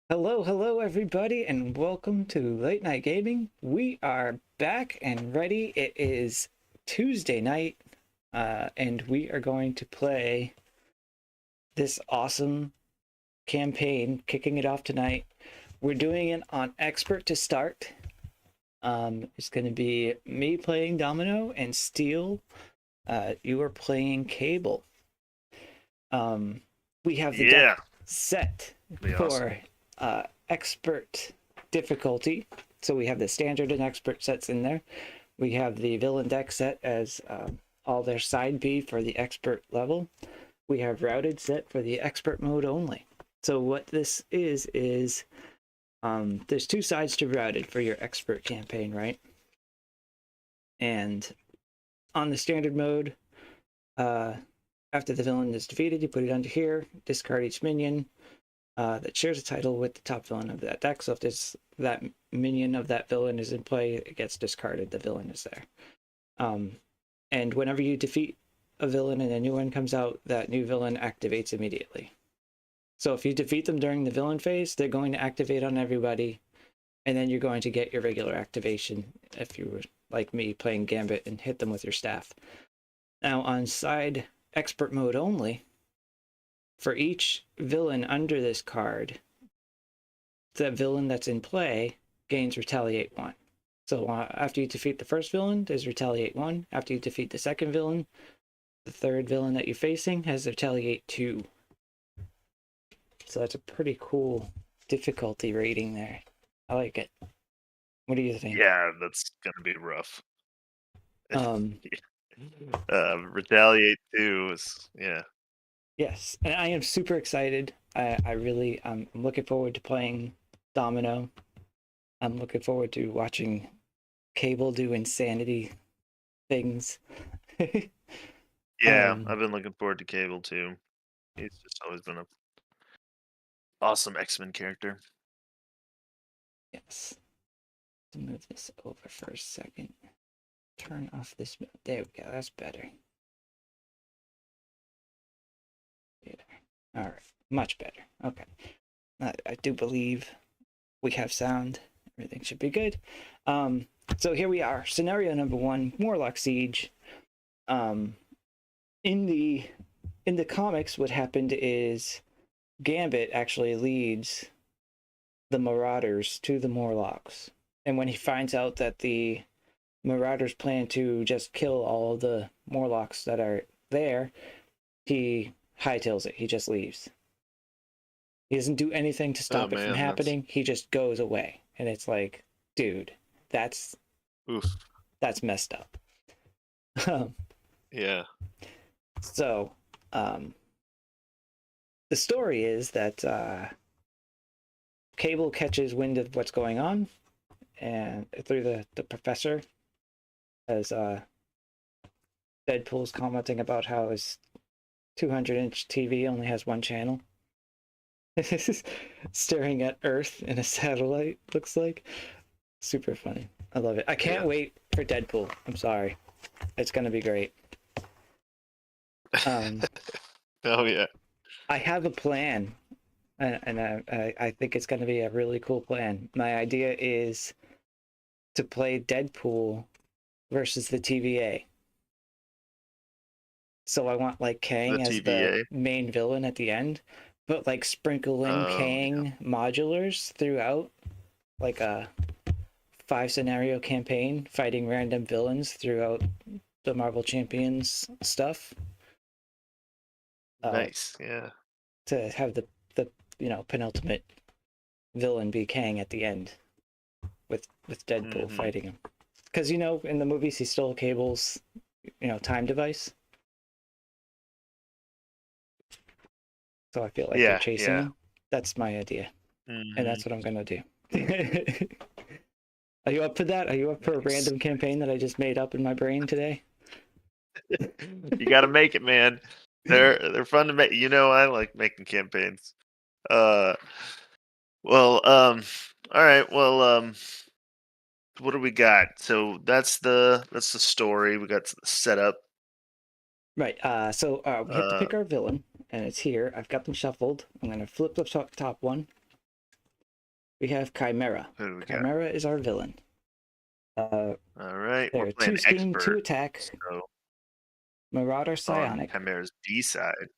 Hello, everybody, and welcome to Late Night Gaming. We are back and ready. It is Tuesday night, and we are going to play this awesome campaign, kicking it off tonight. We're doing it on Expert to start. It's going to be me playing Domino and Steele. You are playing Cable. Um, we have the Yeah, deck set be awesome. for expert difficulty. So we have the standard and expert sets in there. We have the villain deck set as all their side B for the expert level. We have routed set for the expert mode only. So what this is there's two sides to routed for your expert campaign, right? And on the standard mode, uh, after the villain is defeated, you put it under here, discard each minion, that shares a title with the top villain of that deck. So if that minion of that villain is in play, it gets discarded. The villain is there. And whenever you defeat a villain and a new one comes out, that new villain activates immediately. So if you defeat them during the villain phase, they're going to activate on everybody, and then you're going to get your regular activation if you were like me playing Gambit and hit them with your staff. Now on side expert mode only, for each villain under this card, the villain that's in play gains Retaliate 1. So after you defeat the first villain, there's Retaliate 1. After you defeat the second villain, the third villain that you're facing has Retaliate 2. So that's a pretty cool difficulty rating there. I like it. What do you think? Yeah, that's gonna be rough. Um, Retaliate 2 is yes, and I am super excited. I'm looking forward to playing Domino. I'm looking forward to watching Cable do insanity things. yeah. um, I've been looking forward to Cable too. He's just always been a awesome X-Men character. yes. To move this over for a second. Turn off this. There we go. That's better. Yeah. All right. Much better. Okay. I do believe we have sound. Everything should be good. So here we are. Scenario number 1, Morlock Siege. Um, in the comics, what happened is Gambit actually leads the Marauders to the Morlocks. And when he finds out that the Marauders plan to just kill all of the Morlocks that are there, he hightails it. He just leaves. He doesn't do anything to Oh stop it from man, that's happening. He just goes away. And it's like, dude, that's oof. that's messed up. Yeah. So, um, the story is that Cable catches wind of what's going on, and through the professor, as Deadpool's commenting about how his 200-inch TV only has one channel, staring at Earth in a satellite. Looks like super funny. I love it. I can't Yeah. wait for Deadpool. I'm sorry, it's gonna be great. Um, Oh yeah. I have a plan, and I think it's going to be a really cool plan. My idea is to play Deadpool versus the TVA. So I want like The Kang as the TVA. main villain at the end, but like sprinkle in Oh yeah. Kang modulars throughout, like a 5 scenario campaign fighting random villains throughout the Marvel Champions stuff. Uh, Nice. Yeah. to have the penultimate villain be Kang at the end with Deadpool Hmm. fighting him. Because in the movies he stole Cable's time device, so I feel like they're Yeah. chasing Yeah. him. That's my idea, and Hmm. that's what I'm gonna do. Are you up for that? Are you up for a Nice. random campaign that I just made up in my brain today? You got to make it, man. They're fun to make. I like making campaigns. Uh, well, all right. Well, what do we got? So that's the story. We got the setup. Right. So we have to Uh, pick our villain, and it's here. I've got them shuffled. I'm gonna flip the top one. We have Chimera. Who do we got? Chimera is our villain. All right, we're They're playing 2 scheme, 2 expert. attack, So Marauder on Psionic. Chimera's D side.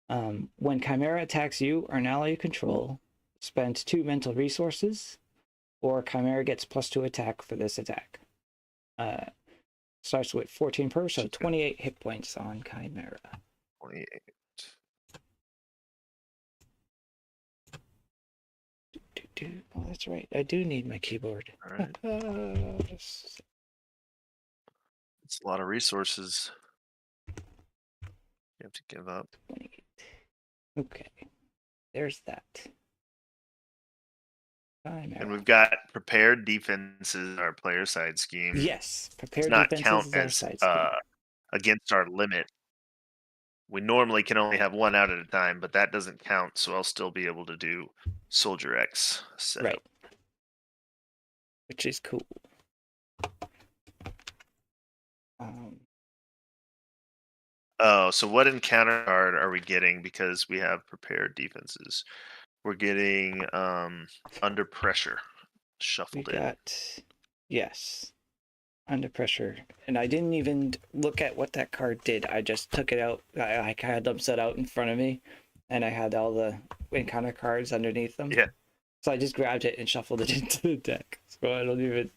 When Chimera attacks you or an ally you control, spend 2 mental resources, or Chimera gets +2 attack for this attack. Starts with 14 per, so 28 hit points on Chimera. 28. Oh, that's right. I do need my keyboard. All right. It's a lot of resources you have to give up. 28. Okay. There's that. And Chimera. we've got prepared defenses in our player side scheme. Yes, Does prepared not defenses count is our as side scheme. against our limit. We normally can only have 1 out at a time, but that doesn't count, so I'll still be able to do Soldier X setup. Right. Which is cool. Oh, so what encounter card are we getting because we have prepared defenses? We're getting Under Pressure We shuffled in. got, yes, Under Pressure. And I didn't even look at what that card did. I just took it out. I had them set out in front of me, and I had all the encounter cards underneath them. Yeah. So I just grabbed it and shuffled it into the deck. So I don't even.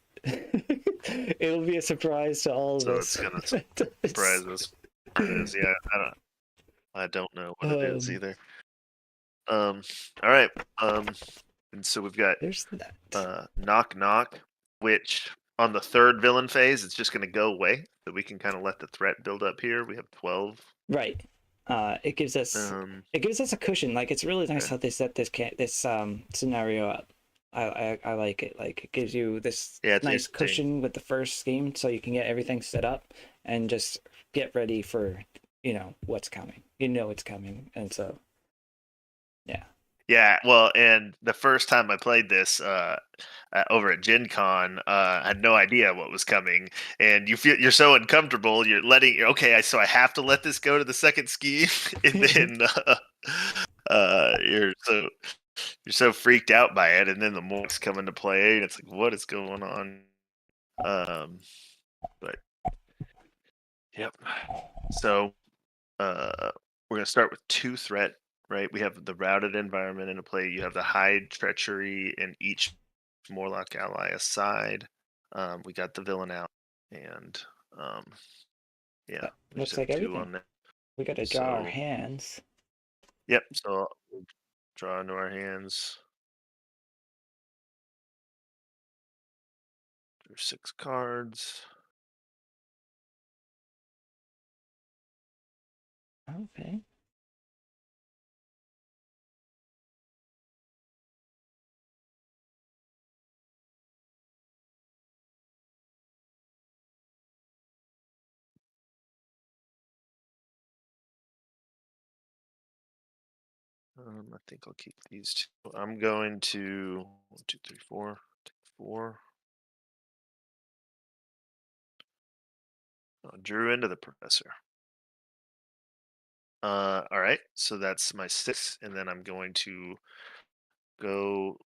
It'll be a surprise to all of us. So it's gonna surprise us. What it is, yeah. I don't know what it is either. All right. And so we've got There's that. Knock Knock, which on the 3rd villain phase, it's just going to go away. So we can kind of let the threat build up here. We have 12. Right. It gives us a cushion. Like, it's really nice how they set this scenario up. I like it. Like, it gives you this nice cushion with the first scheme, so you can get everything set up and just get ready for what's coming. It's coming, and so yeah. Yeah, well, and the first time I played this over at Gen Con, I had no idea what was coming, and you're so uncomfortable. So I have to let this go to the 2nd scheme, and then you're so freaked out by it, and then the morphs come into play, and it's like, what is going on? But yep. So we're gonna start with 2 threat. Right, we have the routed environment into play. You have the hide treachery in each Morlock ally aside. We got the villain out, and yeah, Looks like everything. We got to draw our hands. Yep. So we'll draw into our hands. There's 6 cards. Okay. I think I'll keep these 2. I'm going to 1, 2, 3, 4. Take 4. Drew into the professor. All right, so that's my 6, and then I'm going to go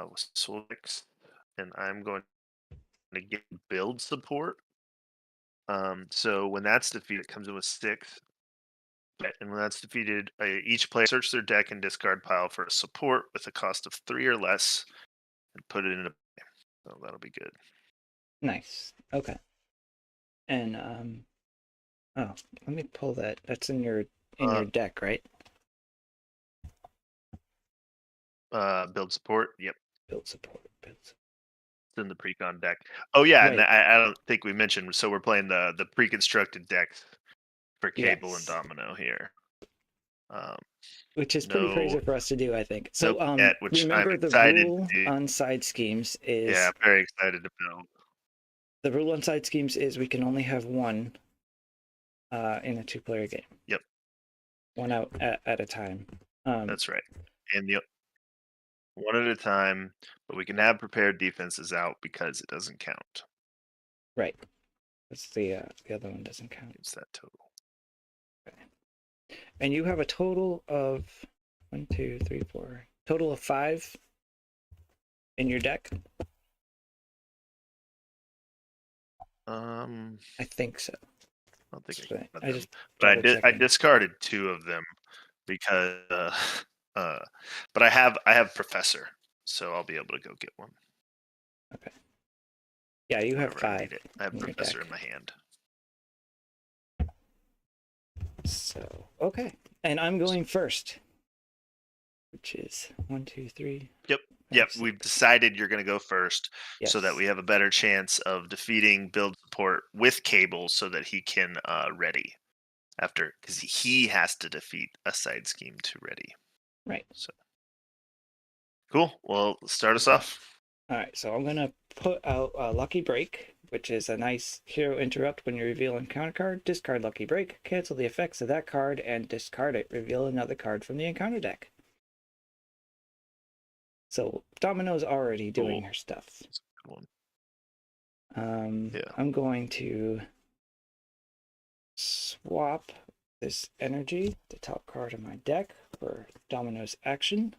with Solix, and I'm going to get build support. So when that's defeated, it comes in with 6. And when that's defeated, each player search their deck and discard pile for a support with a cost of 3 or less, and put it into. So that'll be good. Nice. Okay. And oh, let me pull that. That's in your deck, right? Build support. Yep. Build support. It's in the precon deck. Oh yeah, right. And I don't think we mentioned. So we're playing the pre-constructed decks for Cable and Domino here. Which is pretty crazy for us to do, I think. So remember the rule on side schemes is very excited to build. The rule on side schemes is we can only have one in a 2-player game. Yep. One out at a time. That's right. And the one at a time, but we can have prepared defenses out because it doesn't count. Right. That's the other one doesn't count. It's that total. Okay. And you have a total of 1, 2, 3, 4. Total of 5 in your deck? I think so. I don't think I But got I them, just but double I checking. discarded 2 of them because, uh, but I have Professor, so I'll be able to go get one Okay. Yeah, you have whenever I 5 need it. I have in your Professor deck. in my hand. So, okay. And I'm going first, which is 1, 2, 3, Yep. 5, Yep. 6. We've decided you're going to go first so that Yes. we have a better chance of defeating build support with Cable so that he can ready after because he has to defeat a side scheme to ready. Right. So cool. Well, start us off. All right. So I'm going to put out Lucky Break, which is a nice hero interrupt when you reveal an encounter card. Discard Lucky Break, cancel the effects of that card, and discard it. Reveal another card from the encounter deck. So Domino's already doing Cool. her stuff. That's a good one. Yeah. I'm going to swap this energy, the top card of my deck, for Domino's action.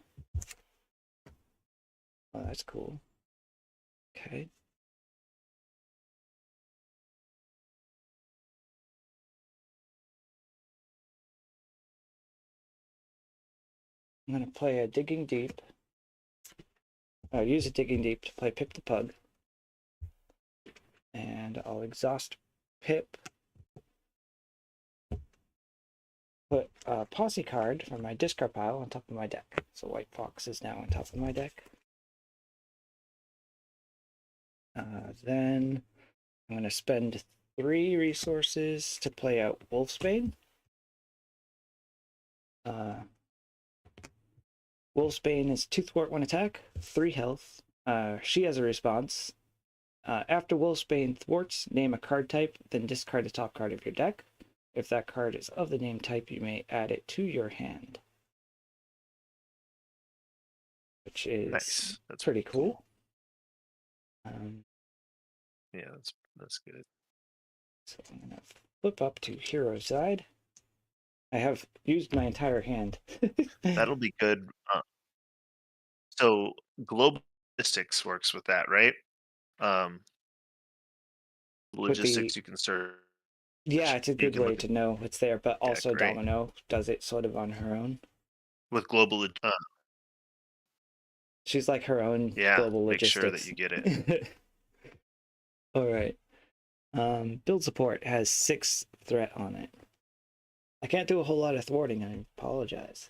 Oh, that's cool. Okay. I'm going to play a Digging Deep. Use a Digging Deep to play Pip the Pug. And I'll exhaust Pip. Put a Posse card from my discard pile on top of my deck. So White Fox is now on top of my deck. Then I'm going to spend 3 resources to play out Wolfsbane. Wolfsbane is 2 thwart 1 attack, 3 health. She has a response. After Wolfsbane thwarts, name a card type, then discard the top card of your deck. If that card is of the name type, you may add it to your hand. Which is Nice. That's pretty cool. Yeah, that's good. So I'm going to flip up to hero side. I have used my entire hand. That'll be good. So global logistics works with that, right? Um, With the logistics you can search. Yeah, it's a You good can way look at to know it's there, but deck, also right? Domino does it sort of on her own. With global, She's like her own yeah, global make sure that logistics. you get it. All right. Build support has 6 threat on it. I can't do a whole lot of thwarting, I apologize.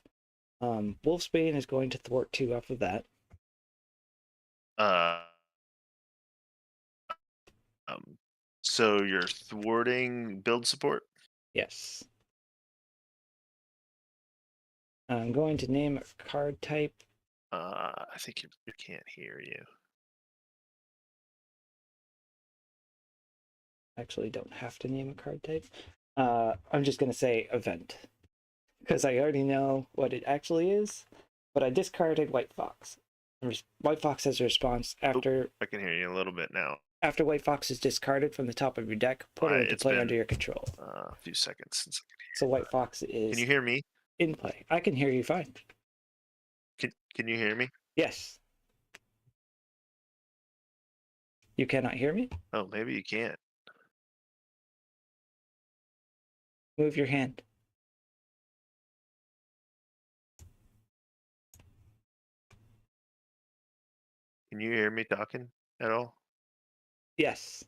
Wolfsbane is going to thwart 2 off of that. Uh, um, so you're thwarting build support. Yes. I'm going to name a card type. I think you can't hear you. Actually, don't have to name a card type. I'm just going to say event because I already know what it actually is, but I discarded White Fox. White Fox has a response after I can hear you a little bit now. after White Fox is discarded from the top of your deck, put her into It's play been under your control. a few seconds since I So White Fox can you is hear me? in play. I can hear you fine. Can you hear me? Yes. You cannot hear me? Oh, maybe you can't. Move your hand. Can you hear me talking at all? Yes.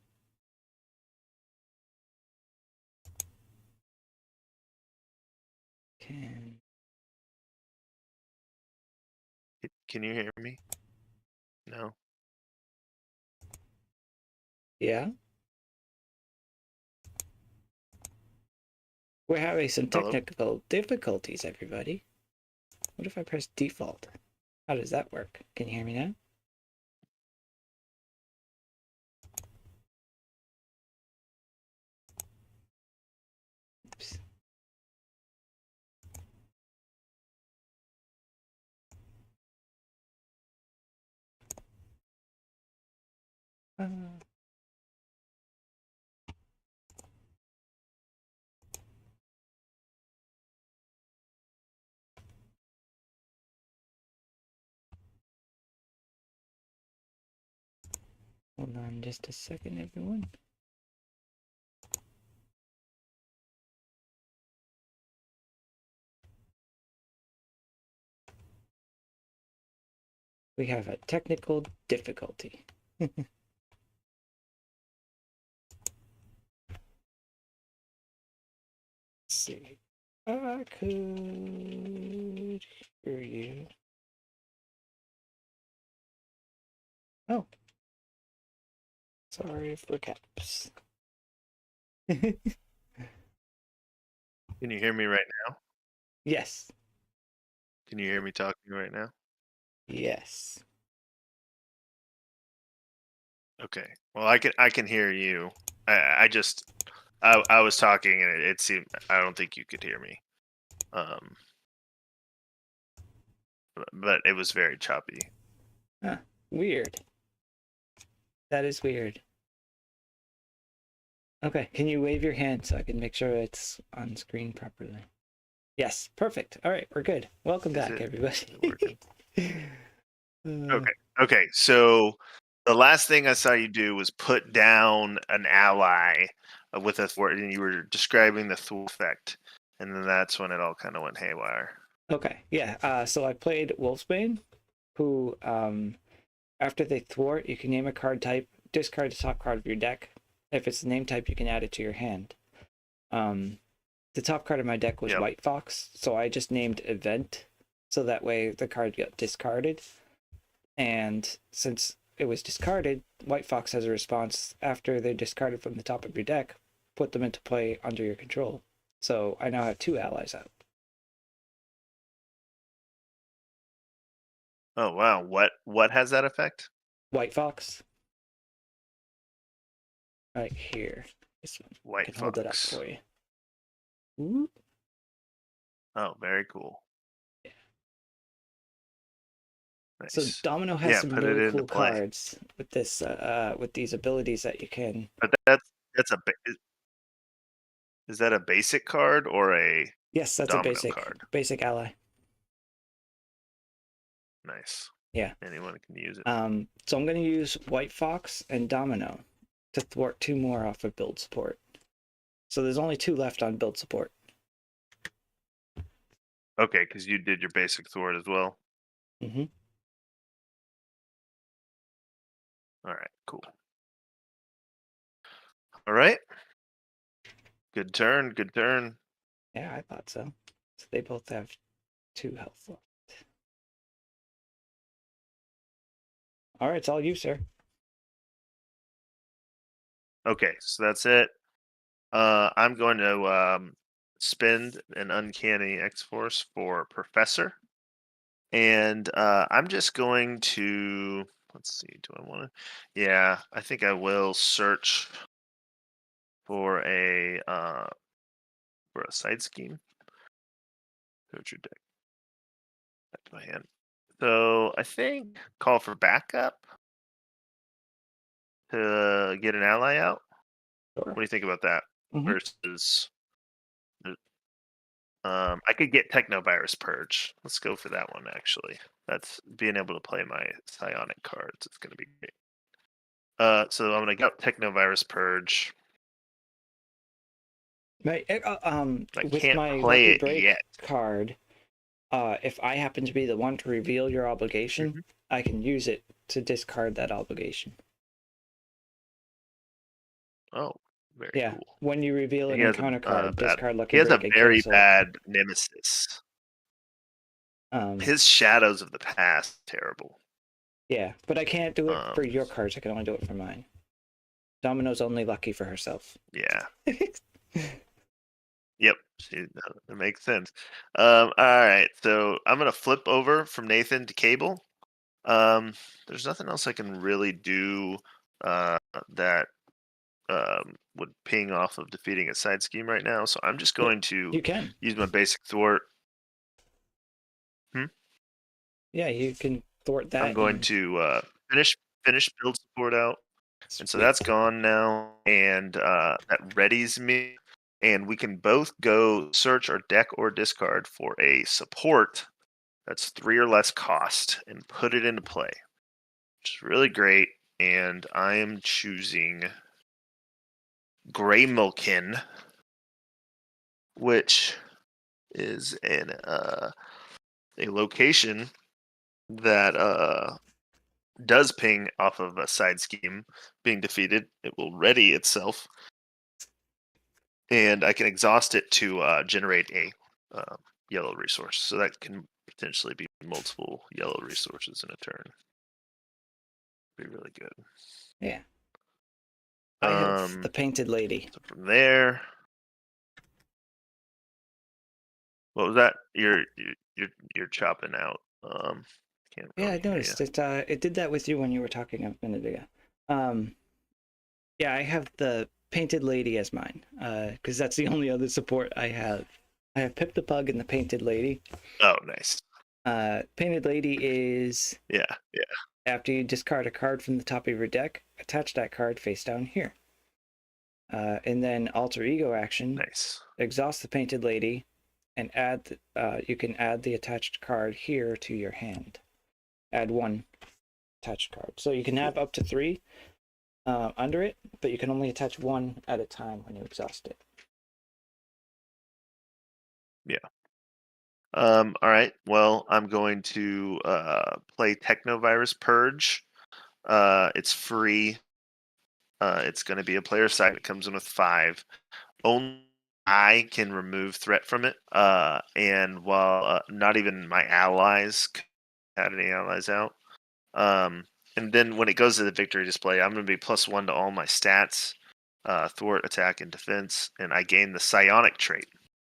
Can Can you hear me? No. Yeah. We're having some Hello? technical difficulties, everybody. What if I press default? How does that work? Can you hear me now? Oops. Uh, Hold on just a second, everyone. We have a technical difficulty. Let's see. I could hear you. Oh. Sorry for caps. Can you hear me right now? Yes. Can you hear me talking right now? Yes. Okay. Well, I can hear you. I just I was talking and it seemed I don't think you could hear me. Um, but it was very choppy. Huh. Weird. That is weird. Okay, can you wave your hand so I can make sure it's on screen properly? Yes, perfect. All right, we're good. Welcome Is back, it everybody. working? Okay. Okay. So the last thing I saw you do was put down an ally with a thwart, and you were describing the thwart effect, and then that's when it all kind of went haywire. Okay, yeah. So I played Wolfsbane, who, after they thwart, you can name a card type, discard the top card of your deck. If it's the name type, you can add it to your hand. The top card of my deck was Yep. White Fox, so I just named Event, so that way the card got discarded. And since it was discarded, White Fox has a response after they're discarded from the top of your deck, put them into play under your control. So I now have 2 allies out. Oh wow. What has that effect? White Fox, right here. This one. I White can hold it up Fox. for you. Ooh. Oh, very cool. Yeah. So Nice. Domino has Yeah, some put it really into cool play. cards with this, with these abilities that you can. But that's a is that a basic card or a Yes, that's a domino basic card? ally. Nice. Yeah. Anyone can use it. So I'm going to use White Fox and Domino to thwart 2 more off of build support. So there's only 2 left on build support. Okay, because you did your basic thwart as well. Mm-hmm. All right, cool. All right. Good turn. Good turn. Yeah, I thought so. So they both have 2 health left. All right, it's all you, sir. Okay, so that's it. I'm going to spend an uncanny X-Force for Professor. And I'm just going to, let's see, do I want to? Yeah, I think I will search for a side scheme. Go to your deck. Back to my hand. So I think call for backup to get an ally out. Sure. What do you think about that? Mm-hmm. Versus, I could get Technovirus Purge. Let's go for that one. Actually, that's being able to play my psionic cards. It's going to be great. So I'm going to get Technovirus Purge. I With can't my play Lucky it Break yet. card, if I happen to be the one to reveal your obligation, Mhm. I can use it to discard that obligation. Oh, very Yeah, cool. when you reveal an He has encounter a card, bad. discard He Lucky has a Break and very cancel it. bad nemesis. Um, His Shadows of the Past, terrible. yeah, but I can't do it Um, for your cards. I can only do it for mine. Domino's only lucky for herself. yeah. Yep. That makes sense. All right. So I'm gonna flip over from Nathan to Cable. There's nothing else I can really do that would ping off of defeating a side scheme right now. So I'm just going to You can. use my basic thwart. Hmm? Yeah, you can thwart I'm that going and to finish build support out, and so that's sweet. gone now, and that readies me, and we can both go search our deck or discard for a support that's 3 or less cost and put it into play, which is really great. and I am choosing Graymilkin, which is a location that does ping off of a side scheme being defeated. It will ready itself, and I can exhaust it to generate a yellow resource. So that can potentially be multiple yellow resources in a turn. Be really good. Yeah. I have the Painted Lady. So from there, what was that? You're chopping out. Can't Yeah, really I hear you. noticed it. It did that with you when you were talking a minute ago. Yeah, I have the Painted Lady as mine, because that's the only other support I have. I have Pip the Pug and the Painted Lady. Oh, nice. Painted Lady is Yeah. after you discard a card from the top of your deck, attach that card face down here. And then Alter Ego action, Nice. exhaust the Painted Lady, and you can add the attached card here to your hand. Add one attached card. So you can have up to 3 under it, but you can only attach 1 at a time when you exhaust it. Yeah. All right. Well, I'm going to play Technovirus Purge. It's free. It's going to be a player side. It comes in with 5. Only I can remove threat from it. And while not even my allies had any allies out. And then when it goes to the victory display, I'm going to be +1 to all my stats, thwart, attack, and defense, and I gain the psionic trait,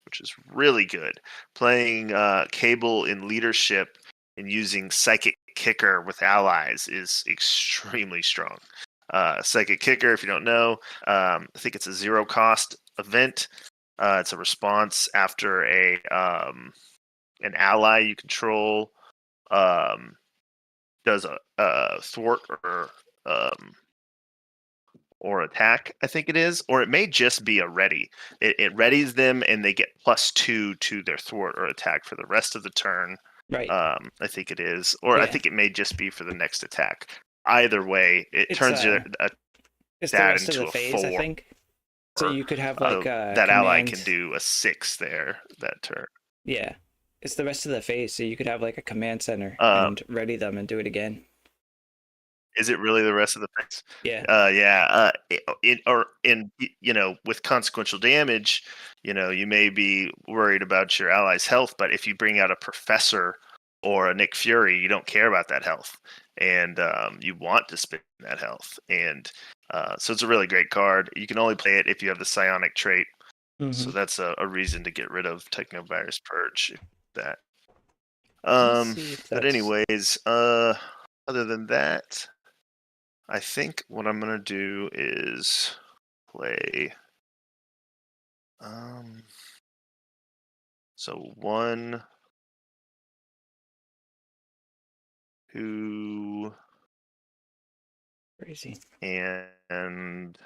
which is really good. Playing Cable in leadership and using Psychic Kicker with allies is extremely strong. Psychic Kicker, if you don't know, I think it's a 0-cost event. It's a response after an ally you control does a thwart or attack, I think it is, or it may just be a ready. It readies them and they get +2 to their thwart or attack for the rest of the turn. Right. I think it is, or I Yeah. think it may just be for the next attack. Either way, it It's turns the that rest of into the a phase, I 4. think. So you could have like a That ally command. can do a 6 there that turn. Yeah, it's the rest of the phase, so you could have like a command center Uh, and ready them and do it again. Is it really the rest of the phase? Yeah. Yeah. With consequential damage, you may be worried about your ally's health, but if you bring out a professor or a Nick Fury, you don't care about that health, and you want to spend that health, and so it's a really great card. You can only play it if you have the psionic trait, so that's a reason to get rid of Technovirus Purge. That. Let's see if But that's anyways, other than that. I think what I'm gonna do is play. So 1, 2, crazy. and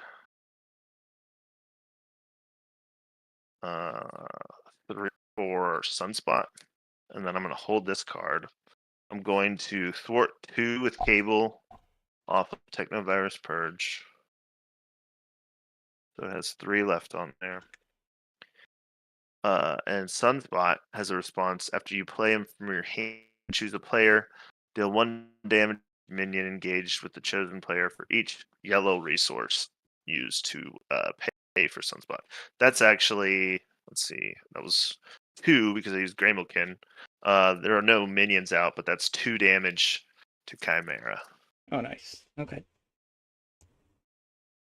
3, 4 Sunspot, and then I'm gonna hold this card. I'm going to thwart 2 with Cable off of Technovirus Purge, so it has 3 left on there. And Sunspot has a response after you play him from your hand. Choose a player, deal 1 damage minion engaged with the chosen player for each yellow resource used to pay for Sunspot. That's actually, let's see, that was 2 because I used Graymilkin. There are no minions out, but that's 2 damage to Chimera. Oh, nice. Okay.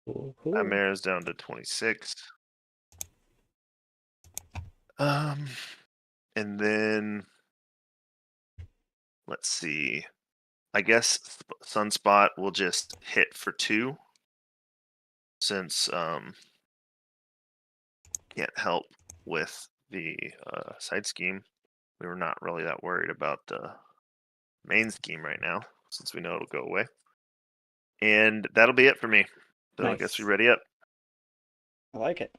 Cool. Chimera's down to 26. And then let's see. I guess Sunspot will just hit for 2 since can't help with the side scheme. We were not really that worried about the main scheme right now since we know it'll go away. And that'll be it for me. So I guess we Nice. ready up. I like it.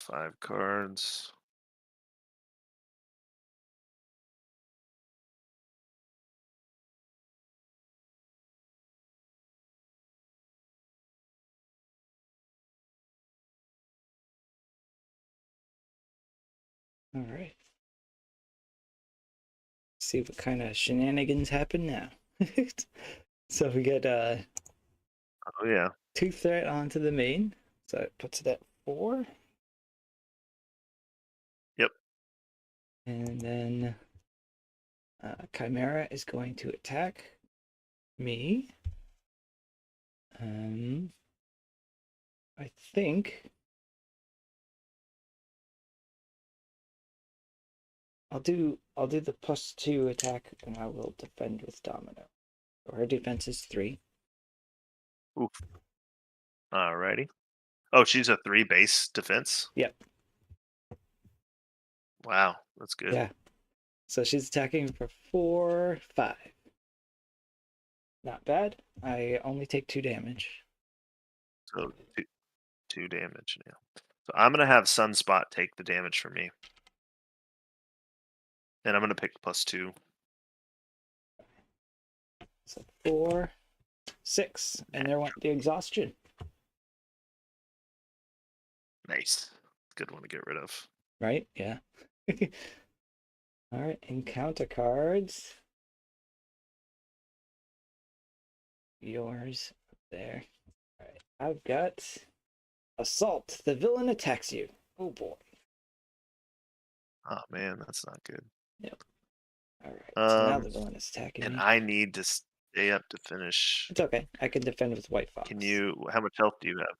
5 cards. All right. See what kind of shenanigans happen now. So we get Oh yeah. 2 threat onto the main. So it puts it at 4. Yep. And then Chimera is going to attack me. I think I'll do the +2 attack, and I will defend with Domino. So her defense is 3. Oof. Alrighty. Oh, she's a 3 base defense. Yep. Wow, that's good. Yeah. So she's attacking for 4, 5. Not bad. I only take 2 damage. So two damage now. So I'm gonna have Sunspot take the damage for me, and I'm gonna pick +2. So 4, 6, and there went the exhaustion. Nice. Good one to get rid of. Right? Yeah. All right, encounter cards. Yours up there. All right, I've got Assault. The villain attacks you. Oh boy. Oh man, that's not good. Yep. All right, so now Um, the villain is attacking and me. I need to stay up to finish. It's okay. I can defend with White Fox. Can you? How much health do you have?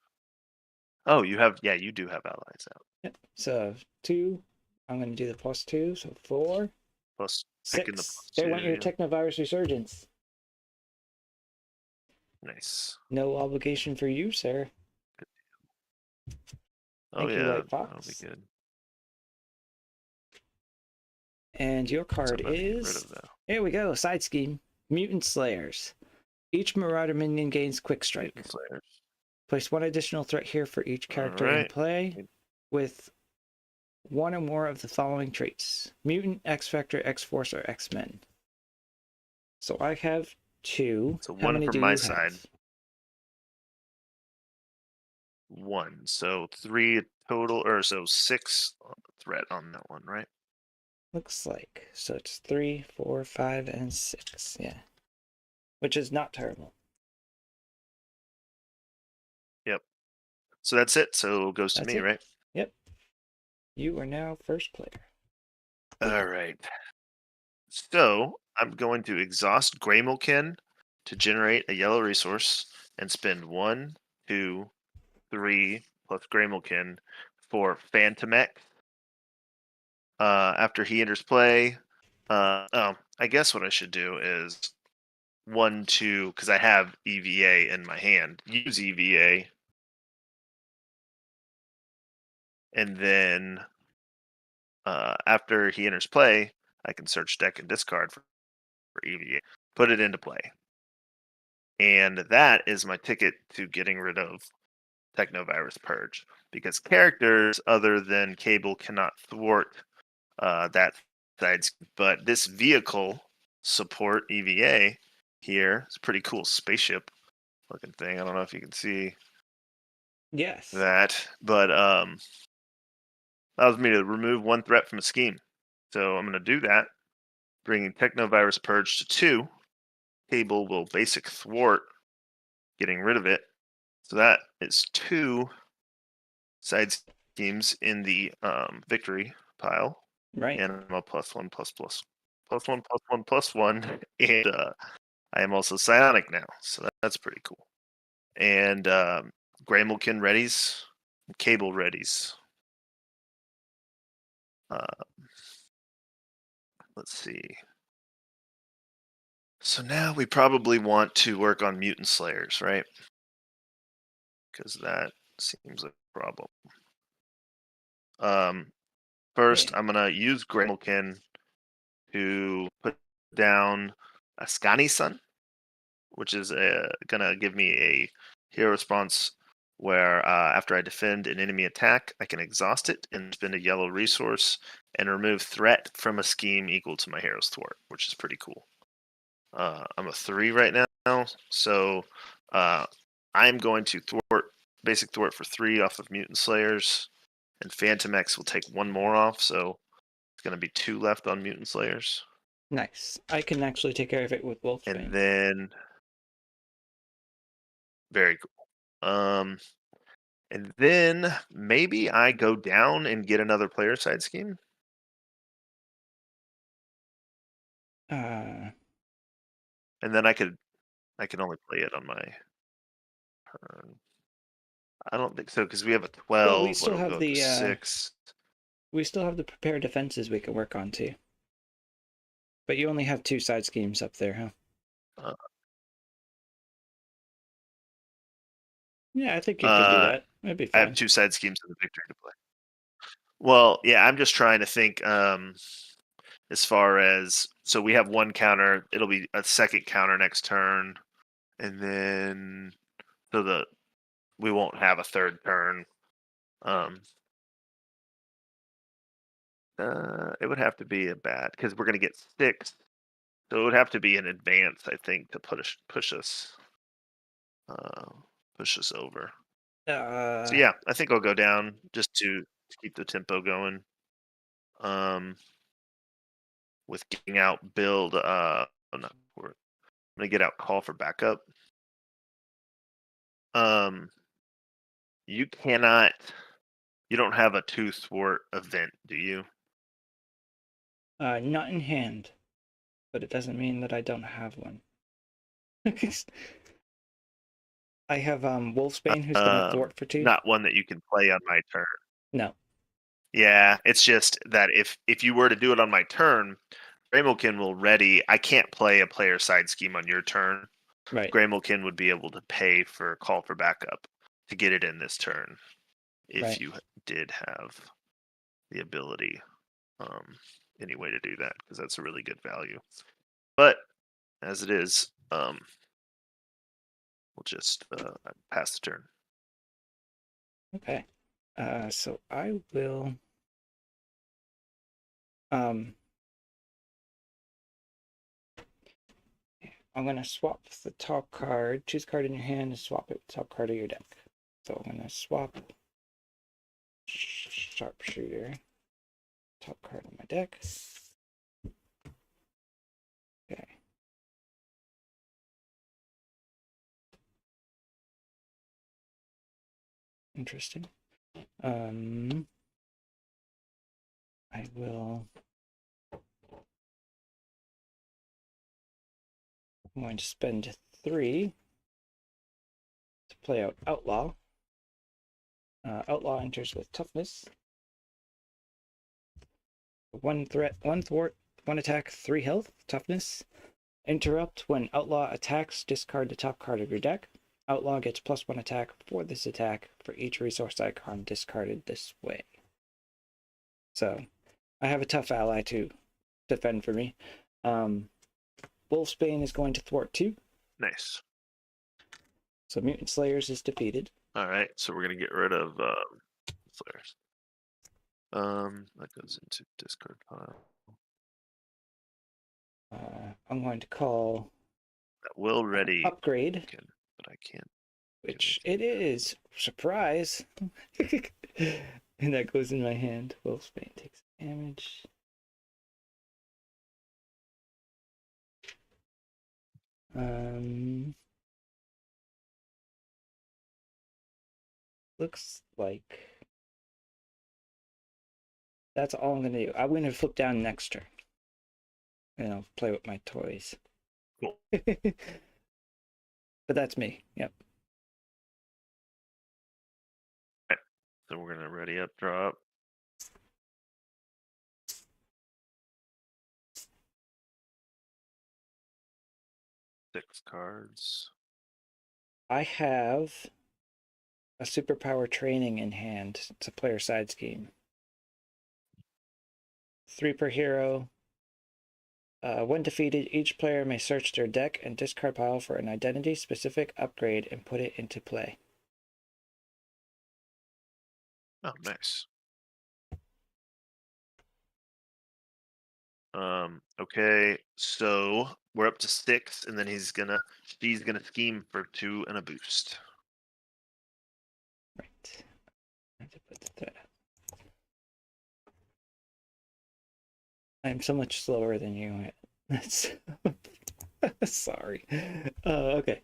Oh, you have. Yeah, you do have allies out. Yep. So 2. I'm going to do the +2. So 4, Plus picking the 6. There +2. went your Yeah. Technovirus Resurgence. Nice. No obligation for you, sir. Oh Thank you, yeah, White that'll be Fox. good. And your card Something to get rid is... of though. Here we go. Side scheme. Mutant Slayers. Each Marauder minion gains Quick Strike. Mutant Slayers. Place 1 additional threat here for each character in Alright. play with 1 or more of the following traits: Mutant, X Factor, X Force, or X Men. So I have 2. So How 1 many from do my you side. have? 1. So 3 total, or so 6 threat on that one, right? Looks like. So it's 3, 4, 5, and 6. Yeah. Which is not terrible. Yep. So that's it. So it goes to That's me, it. right? Yep. You are now first player. All right. So I'm going to exhaust Greymilkin to generate a yellow resource and spend 1, 2, 3 plus Greymilkin for Phantomex. After he enters play, I guess what I should do is 1, 2, because I have EVA in my hand. Use EVA, and then after he enters play, I can search deck and discard for EVA, put it into play, and that is my ticket to getting rid of Technovirus Purge. Because characters other than Cable cannot thwart that side, but this vehicle support EVA here. It's a pretty cool spaceship looking thing. I don't know if you can see Yes. that, but allows me to remove 1 threat from a scheme. So I'm going to do that, bringing Technovirus Purge to 2. Cable will basic thwart, getting rid of it. So that is 2 side schemes in the victory pile. Right. And I'm a +1, +1, +1, +1, and I am also psionic now, so that's pretty cool. And Greymilkin readies, Cable readies. Let's see. So now we probably want to work on Mutant Slayers, right? Because that seems like a problem. First, Yeah. I'm gonna use Greymilkin to put down a Scani-san, which is gonna give me a hero response where after I defend an enemy attack, I can exhaust it and spend a yellow resource and remove threat from a scheme equal to my hero's thwart, which is pretty cool. I'm a 3 right now, so I'm going to basic thwart for 3 off of Mutant Slayers, and Phantomex will take 1 more off, so It's going to be 2 left on Mutant Slayers. Nice. I can actually take care of it with Wolfsbane. And then very cool. And then maybe I go down and get another player side scheme. Uh, And then I can only play it on my turn. I don't think so because we have a 12. well, we still it'll have go up to the 6. we still have the prepared defenses we can work on too. But you only have 2 side schemes up there, huh? Uh, Yeah, I think you could do that. That'd be I have fine. 2 side schemes in the victory to play. Well, yeah, I'm just trying to think as far as, so we have 1 counter, it'll be a second counter next turn, and then so we won't have a third turn. It would have to be a bad because we're gonna get 6, so it would have to be an advance, I think, to push us over. So yeah, I think I'll go down just to keep the tempo going. With getting out build oh no, I'm gonna get out call for backup. You cannot, you don't have a 2 thwart event, do you? Not in hand, but it doesn't mean that I don't have one. I have Wolfsbane who's gonna thwart for 2. Not one that you can play on my turn. No. Yeah, it's just that if you were to do it on my turn, Graymilkin will ready. I can't play a player side scheme on your turn. Right. Graymilkin would be able to pay for call for backup to get it in this turn if Right. you did have the ability any way to do that, because that's a really good value. But as it is, we'll just pass the turn. Okay. So I will I'm gonna swap the top card, choose card in your hand, and swap it with the top card of your deck. So I'm gonna swap Sharpshooter, top card on my deck. Okay. Interesting. I will. I'm going to spend 3 to play out Outlaw. Outlaw enters with toughness. 1 threat, 1 thwart, 1 attack, 3 health, toughness. Interrupt: when Outlaw attacks, discard the top card of your deck. Outlaw gets +1 attack for this attack for each resource icon discarded this way. So I have a tough ally to defend for me. Wolfsbane is going to thwart 2. Nice. So Mutant Slayers is defeated. All right, so we're gonna get rid of Slayers. That goes into discard pile. I'm going to call That will ready upgrade, but I can't. which it is. Surprise! And that goes in my hand. Wolfsbane takes damage. Looks like that's all I'm gonna do. I'm gonna flip down next turn. And I'll play with my toys. Cool. But that's me. Yep. So we're gonna ready up, draw up. Six cards. I have a superpower training in hand. It's a player side scheme. 3 per hero. When defeated, each player may search their deck and discard pile for an identity-specific upgrade and put it into play. Oh, nice. Okay, so we're up to 6, and then she's gonna scheme for 2 and a boost. Right. I have to put that. I'm so much slower than you. That's sorry. Okay.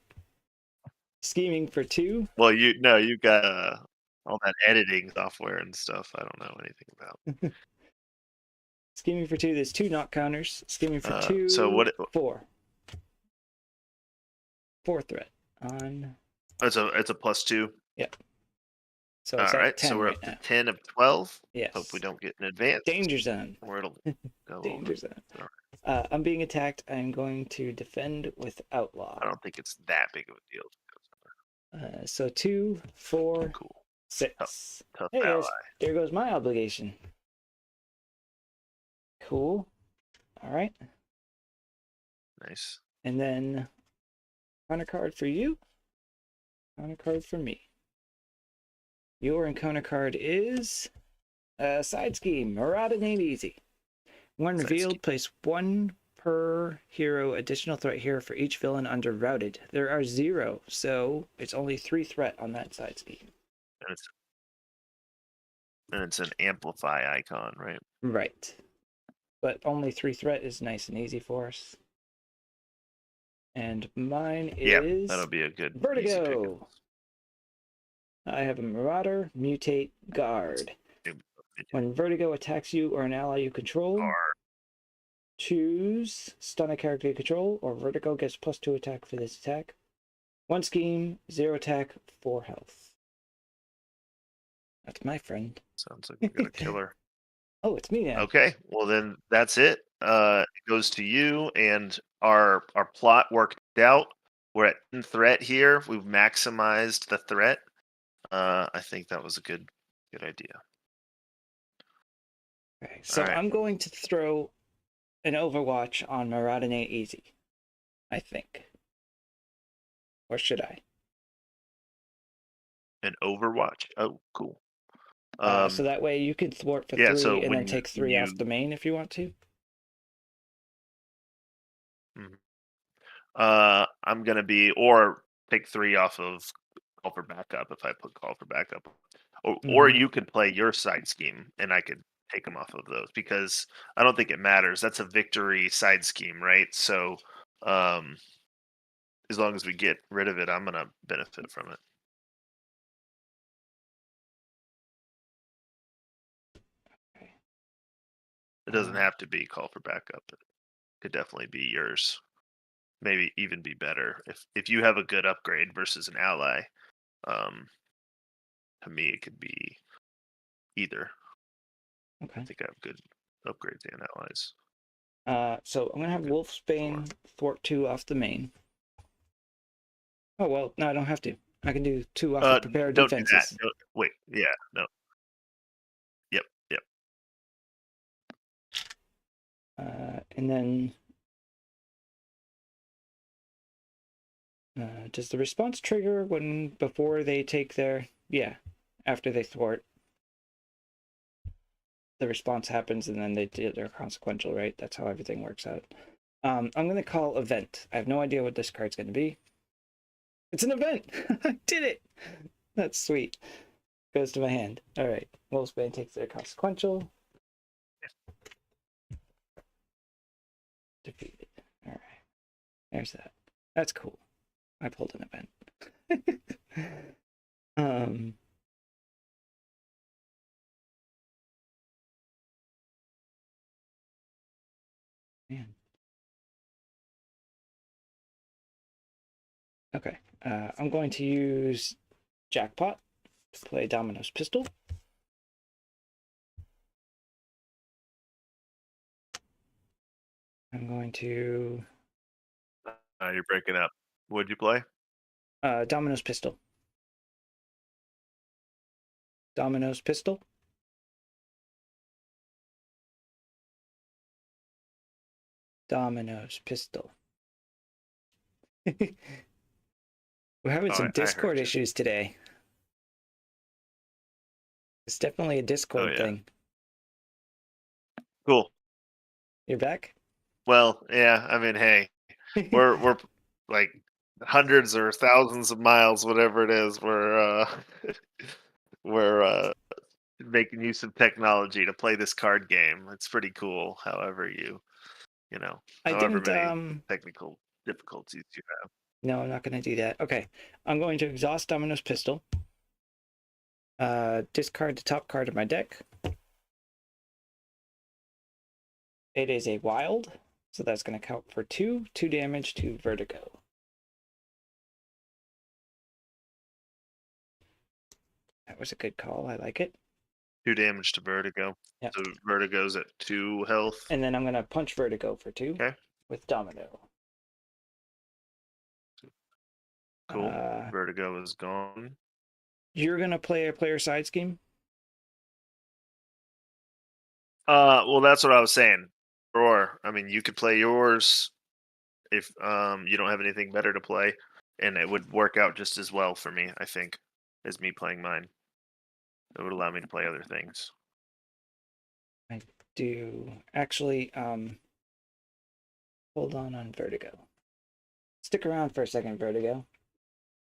Scheming for 2. Well, you got all that editing software and stuff. I don't know anything about. Scheming for 2. There's 2 knock counters. Scheming for So 2. what? 4. 4 threat on. It's a +2. Yep. So All it's at right, so 10 we're right up to now. 10 of 12. Hope we Yes. don't get an advance, Danger zone. or it'll go over. Danger zone. All right. I'm being attacked. I'm going to defend with outlaw. I don't think it's that big of a deal. So 2, 4, Cool. 6. Tough Hey, ally. there goes my obligation. Cool. All right. Nice. And then honor card for you. Honor card for me. Your encounter card is side scheme. Marauding ain't easy. When Side revealed, scheme. place 1 per hero additional threat hero for each villain under routed. There are 0, so it's only 3 threat on that side scheme. And it's an amplify icon, right? Right. But only 3 threat is nice and easy for us. And mine is that'll be a good Vertigo. I have a Marauder, Mutate, Guard. When Vertigo attacks you or an ally you control, choose stun a character you control, or Vertigo gets +2 attack for this attack. 1 scheme, 0 attack, 4 health. That's my friend. Sounds like you got a killer. Oh, it's me now. Okay, well then that's it. It goes to you, and our plot worked out. We're at 10 threat here. We've maximized the threat. I think that was a good idea. Okay, so All right. I'm going to throw an Overwatch on Marauding ain't easy, I think. Or should I? An Overwatch. Oh, cool. So that way you can thwart for yeah, 3 so and when then take 3 off the main if you want to. Mhm. I'm gonna be or take 3 off of call for backup if I put call for backup, or Mhm. you could play your side scheme and I could take them off of those because I don't think it matters. That's a victory side scheme, right? So um, as long as we get rid of it, I'm gonna benefit from it. Okay. It doesn't have to be call for backup. It could definitely be yours. Maybe even be better if you have a good upgrade versus an ally. Um, to me, it could be either. Okay. I think I have good upgrades and allies. So I'm gonna have Good Wolfsbane thwart 2 off the main. Oh well, no, I don't have to. I can do 2 off of prepared Don't do that. defenses. Wait, yeah, no. Yep, yep. And then does the response trigger when before they take their after they thwart? The response happens and then they're consequential, right? That's how everything works out. I'm gonna call event. I have no idea what this card's gonna be. It's an event. I did it. That's sweet. Goes to my hand. All right. Wolfsbane takes their consequential. Defeated. All right. There's that. That's cool. I pulled an event. um. Man. Okay. I'm going to use Jackpot to play Domino's Pistol. I'm going to You're breaking up. What'd you play? Domino's Pistol. Domino's Pistol. Domino's Pistol. We're having some I heard Discord you. issues today. It's definitely a Discord yeah. thing. Cool. You're back? Well, yeah. I mean, hey, we're like hundreds or thousands of miles, whatever it is. We're making use of technology to play this card game. It's pretty cool. I However didn't many technical difficulties you have. no, I'm not gonna do that. Okay. I'm going to exhaust Domino's Pistol. Discard the top card of my deck. It is a wild, so that's gonna count for two damage to Vertigo. That was a good call. I like it. 2 damage to Vertigo. Yeah. So Vertigo's at 2 health. And then I'm gonna punch Vertigo for 2 Okay, with Domino. cool. Vertigo is gone. You're gonna play a player side scheme. Well, that's what I was saying. Or, I mean, you could play yours if you don't have anything better to play, and it would work out just as well for me, I think, as me playing mine. It would allow me to play other things. I do actually. Hold on Vertigo. Stick around for a second, Vertigo.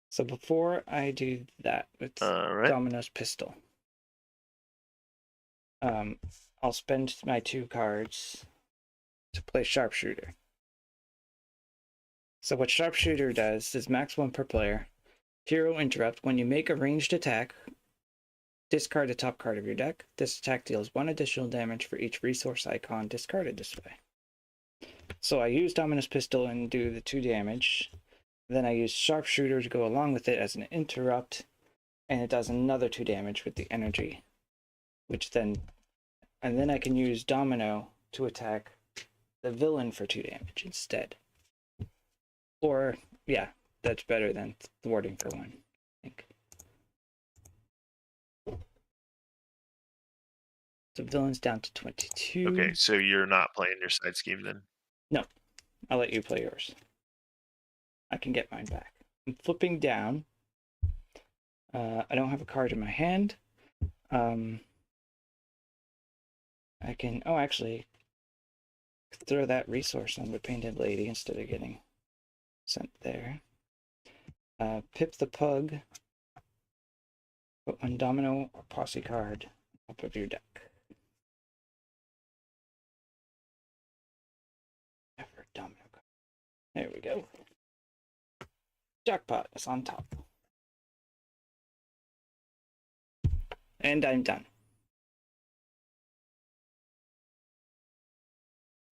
So before I do that with All right. Domino's Pistol, I'll spend my 2 cards to play Sharpshooter. So what Sharpshooter does is max 1 per player. Hero Interrupt. When you make a ranged attack, discard the top card of your deck. This attack deals 1 additional damage for each resource icon discarded this way. So I use Domino's Pistol and do the 2 damage. Then I use Sharpshooter to go along with it as an interrupt, and it does another 2 damage with the energy, and then I can use Domino to attack the villain for 2 damage instead. Or, yeah, that's better than thwarting for 1, I think. So villain's down to 22. Okay, so you're not playing your side scheme then? No, I'll let you play yours. I can get mine back. I'm flipping down. I don't have a card in my hand. I can, actually, throw that resource on the Painted Lady instead of getting sent there. Pip the Pug. Put 1 Domino or Posse card up of your deck. Ever Domino card. There we go. Jackpot is on top. And I'm done.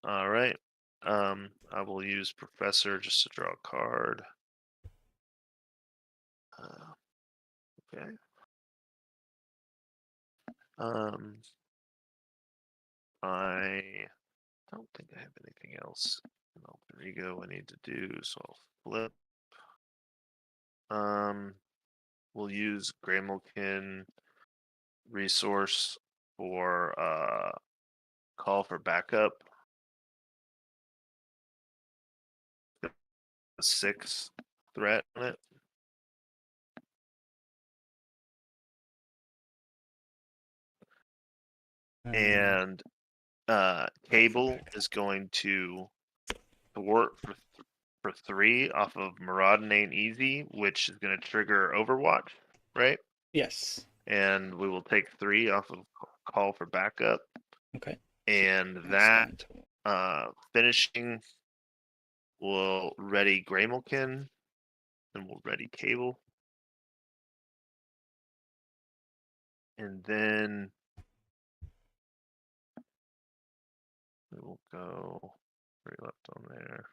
All right. I will use Professor just to draw a card. Okay. I don't think I have anything else in Alter Ego I need to do, so I'll flip. We'll use Graymilkin resource for call for backup. A 6 threat on it. And Cable is going to thwart for 3 off of Maraudin Ain't Easy, which is going to trigger Overwatch, right? Yes. And we will take 3 off of call for backup. Okay. And that finishing will ready Graymilkin, and we'll ready Cable. And then we will go 3 left on there.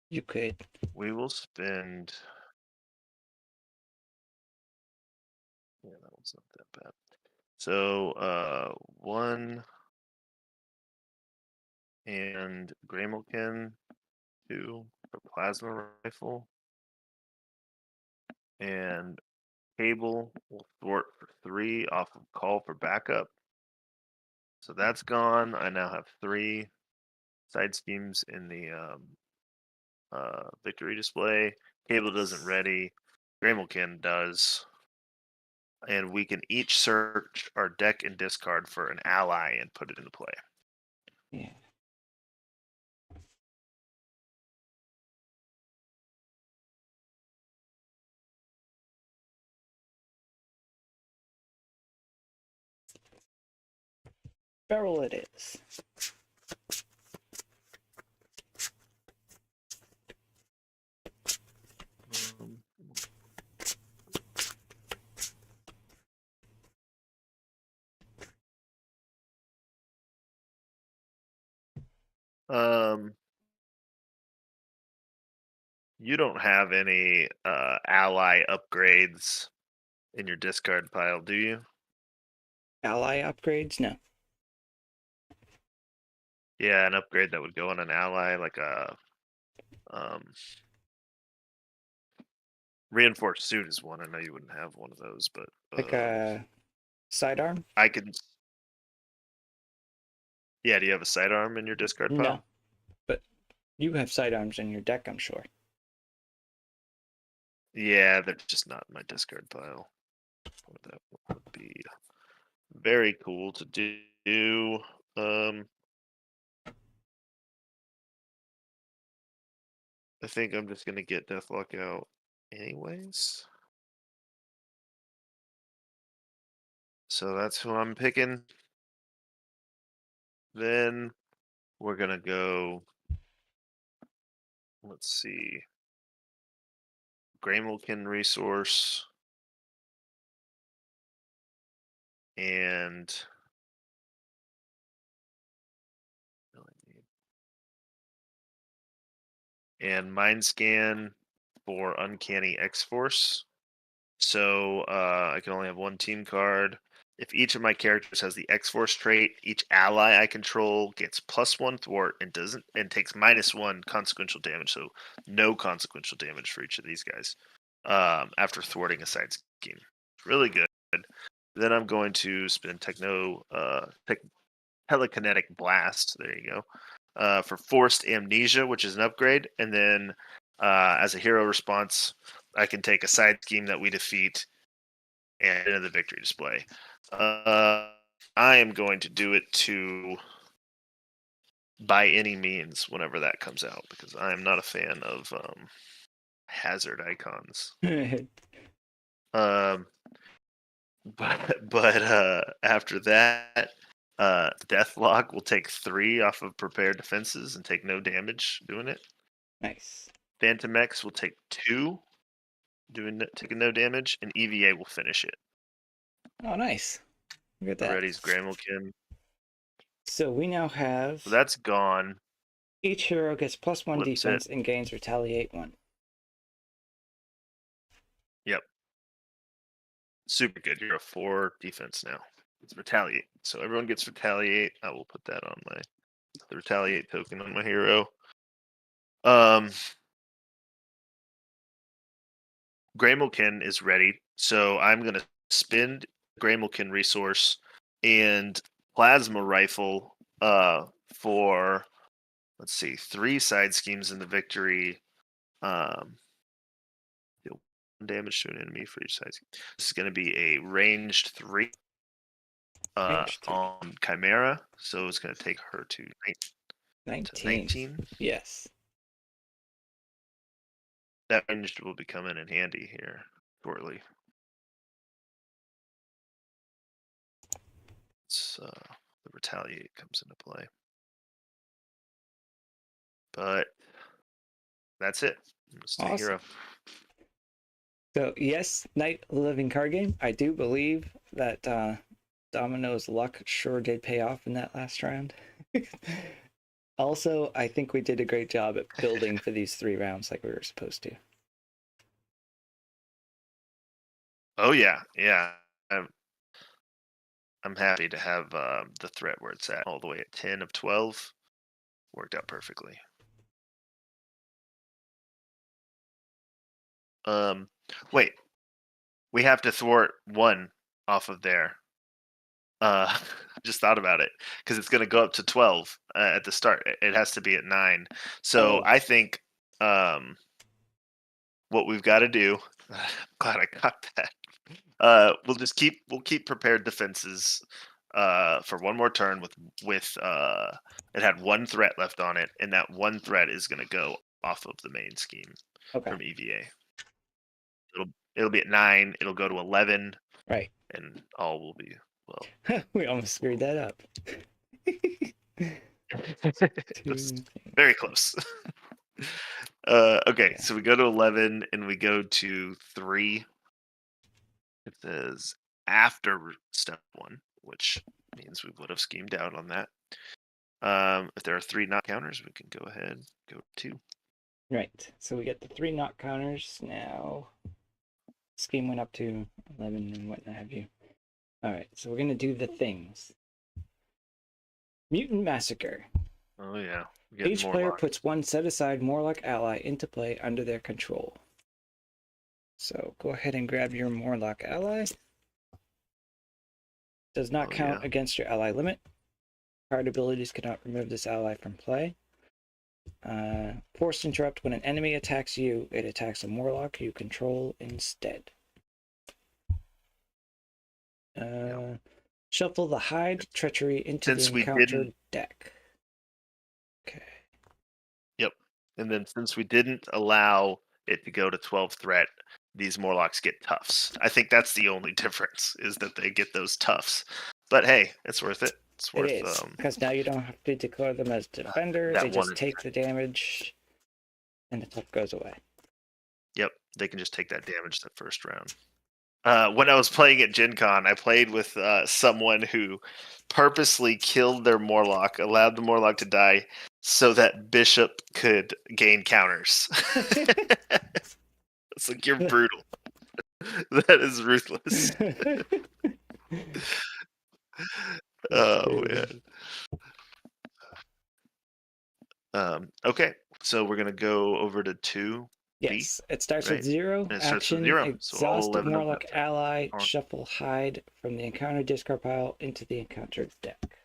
You could. We will spend. Yeah, that one's not that bad. So 1 and Graymilkin, 2 for plasma rifle, and Cable will thwart for 3 off of call for backup. So that's gone. I now have 3 side schemes in the victory display. Cable doesn't ready. Graymilkin does. And we can each search our deck and discard for an ally and put it into play. Yeah. barrel it is. Um, you don't have any ally upgrades in your discard pile, do you? Ally upgrades? No. Yeah, an upgrade that would go on an ally, like a reinforced suit is one. I know you wouldn't have one of those, but Like a sidearm? I could. Yeah, do you have a sidearm in your discard pile? No. But you have sidearms in your deck, I'm sure. Yeah, they're just not in my discard pile. That would be very cool to do. I think I'm just gonna get Deathlock out anyways. So that's who I'm picking. Then we're gonna go. Let's see. Graymilkin resource. And Mind Scan for Uncanny X-Force. So I can only have one team card. If each of my characters has the X-Force trait, each ally I control gets +1 thwart and takes -1 consequential damage. So no consequential damage for each of these guys after thwarting a side scheme. Really good. Then I'm going to spend Telekinetic Blast. There you go. For Forced Amnesia, which is an upgrade, and then as a hero response, I can take a side scheme that we defeat and into the victory display. I am going to do it to by any means whenever that comes out because I am not a fan of hazard icons. Um, but after that, Deathlock will take 3 off of prepared defenses and take no damage doing it. Nice. Phantom X will take 2, taking no damage, and EVA will finish it. Oh, nice. Look at that. Already's Graymilkin. So we now have. So that's gone. Each hero gets +1 Flips defense it. and gains Retaliate 1. Yep. Super good. You're a 4 defense now. It's Retaliate. So everyone gets Retaliate. I will put that on the Retaliate token on my hero. Graymilkin is ready. So I'm going to spend Graymilkin resource and Plasma Rifle for, let's see, 3 side schemes in the victory. Deal 1 damage to an enemy for each side scheme. This is going to be a ranged 3 on Chimera. So it's going to take her to 19. Yes. That ranged will be coming in handy here shortly. The Retaliate comes into play. But that's it. Awesome. Hero. So yes, Night Living card game. I do believe that Domino's luck sure did pay off in that last round. Also, I think we did a great job at building for these 3 rounds like we were supposed to. Oh yeah, yeah. I'm happy to have the threat where it's at, all the way at 10 of 12. Worked out perfectly. Wait. We have to thwart 1 off of there. Just thought about it because it's going to go up to 12 at the start. It has to be at 9. So I think what we've got to do. Glad I got that. We'll keep prepared defenses for 1 more turn with it had 1 threat left on it, and that 1 threat is going to go off of the main scheme from EVA. It'll be at 9. It'll go to 11. Right. And all will be well. We almost screwed that up. Just Two. very close. Okay, Yeah. so we go to 11 and we go to 3. It says after step 1, which means we would have schemed out on that. If there are 3 not counters, we can go ahead and go to 2. Right. So we get the 3 not counters now. Scheme went up to 11 and what have you. All right. So we're gonna do the things. Mutant Massacre. Oh yeah, we're getting Each more player luck. puts one set-aside Morlock ally into play under their control. So go ahead and grab your Morlock ally. Does not count against your ally limit. Card abilities cannot remove this ally from play. Forced interrupt. When an enemy attacks you, it attacks a Morlock you control instead. Shuffle the Hide Treachery into Since the we encounter didn't, deck. Okay. Yep. And then since we didn't allow it to go to 12 threat, these Morlocks get toughs. I think that's the only difference, is that they get those toughs. But hey, it's worth it. It's worth It is, because now you don't have to declare them as defender. that They just one take the damage, and the tough goes away. Yep, they can just take that damage that first round. When I was playing at Gen Con, I played with someone who purposely killed their Morlock, allowed the Morlock to die, so that Bishop could gain counters. It's like, you're brutal. That is ruthless. Oh man. Okay, so we're gonna go over to 2B. Yes, it starts right? with 0. And it starts with Action, 0. So all exhaust 11 of them Morlock have to- ally, shuffle Hide from the encounter discard pile into the encounter deck.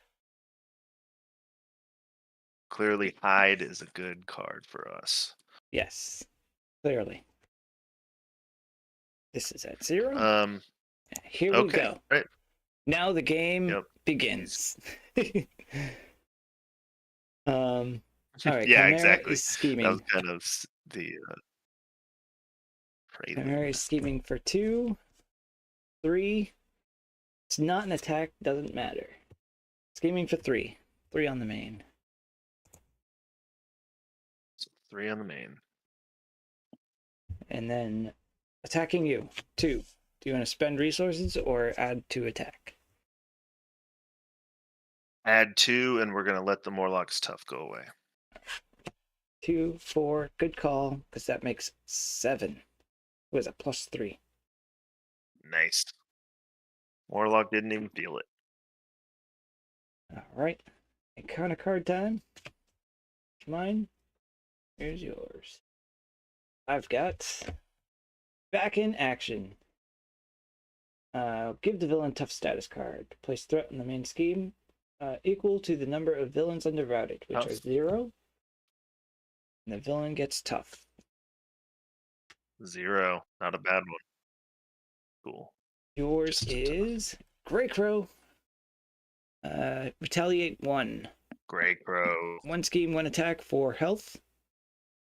Clearly, Hide is a good card for us. Yes, clearly. This is at 0. Here we Okay, go. right. Now the game begins. All right, Yeah, Chimera exactly. is scheming. That was kind of the Chimera is scheming for 2, 3. It's not an attack, doesn't matter. Scheming for 3. 3 on the main. So 3 on the main. And then attacking you. 2. Do you want to spend resources or add to attack? Add 2, and we're gonna let the Morlock's tough go away. 2, 4. Good call, because that makes 7. What is it? +3. Nice. Morlock didn't even feel it. All right. Encounter card time. Mine. Here's yours. I've got back in action. Give the villain tough status card. Place threat in the main scheme equal to the number of villains under routed, which are 0. And the villain gets tough. 0. Not a bad one. Cool. Yours is Grey Crow. Retaliate 1. Grey Crow. 1 scheme, 1 attack for health.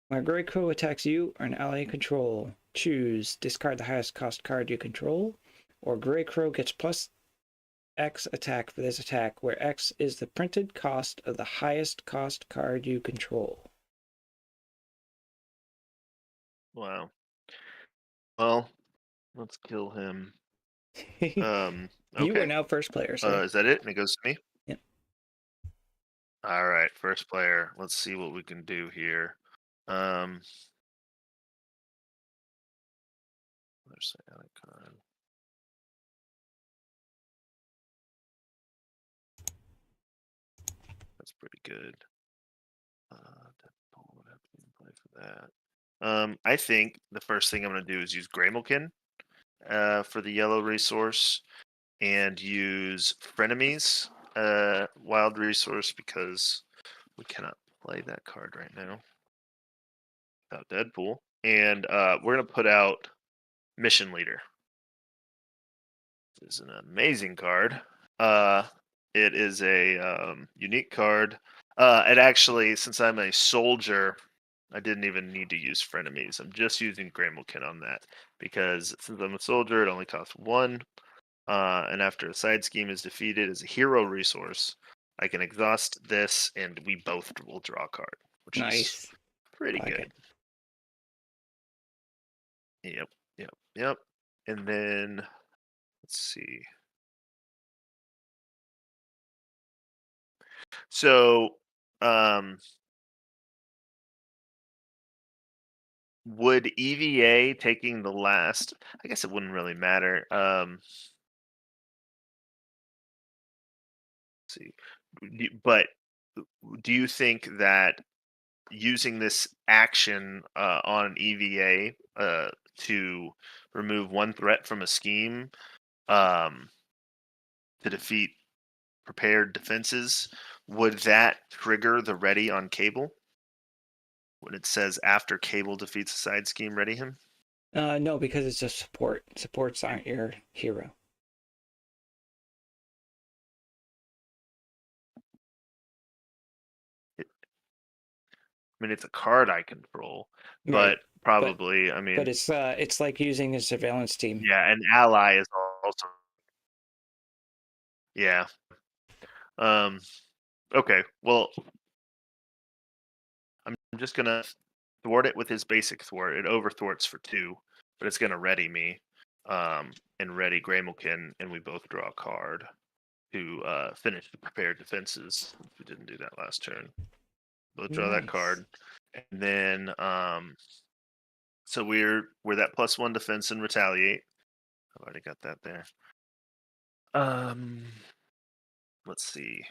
When a Grey Crow attacks you or an ally you control, choose discard the highest cost card you control, or Grey Crow gets plus X attack for this attack, where X is the printed cost of the highest cost card you control. Wow. Well, let's kill him. Okay. You are now first player, sir. Is that it? And it goes to me? Yep. All right, first player. Let's see what we can do here. There's the other card. That's pretty good. Deadpool would have to play for that. I think the first thing I'm going to do is use Gramelkin for the yellow resource, and use Frenemies wild resource, because we cannot play that card right now without Deadpool. And we're going to put out Mission Leader. This is an amazing card. It is a unique card. It actually, since I'm a soldier, I didn't even need to use Frenemies. I'm just using Gramelkin on that, because since I'm a soldier, it only costs 1. And after a side scheme is defeated as a hero resource, I can exhaust this, and we both will draw a card, which is Nice. pretty I like it. good. Yep, yep. And then let's see. So, um, would EVA taking the last? I guess it wouldn't really matter. See, but do you think that using this action on EVA to remove one threat from a scheme um, to defeat prepared defenses, would that trigger the ready on Cable when it says after Cable defeats a side scheme, ready him? No, because it's just support. Supports aren't your hero. I mean, it's a card I control, Right. but But probably, I but mean, it's like using a surveillance team. yeah, an ally is also, yeah. Um, okay, well, I'm just gonna thwart it with his basic thwart. It over thwarts for 2, but it's gonna ready me, and ready Graymilkin, and we both draw a card to finish the prepared defenses. We didn't do that last turn. Both draw that Nice. card, and then so we're that +1 defense and retaliate. I've already got that there. Um, let's see.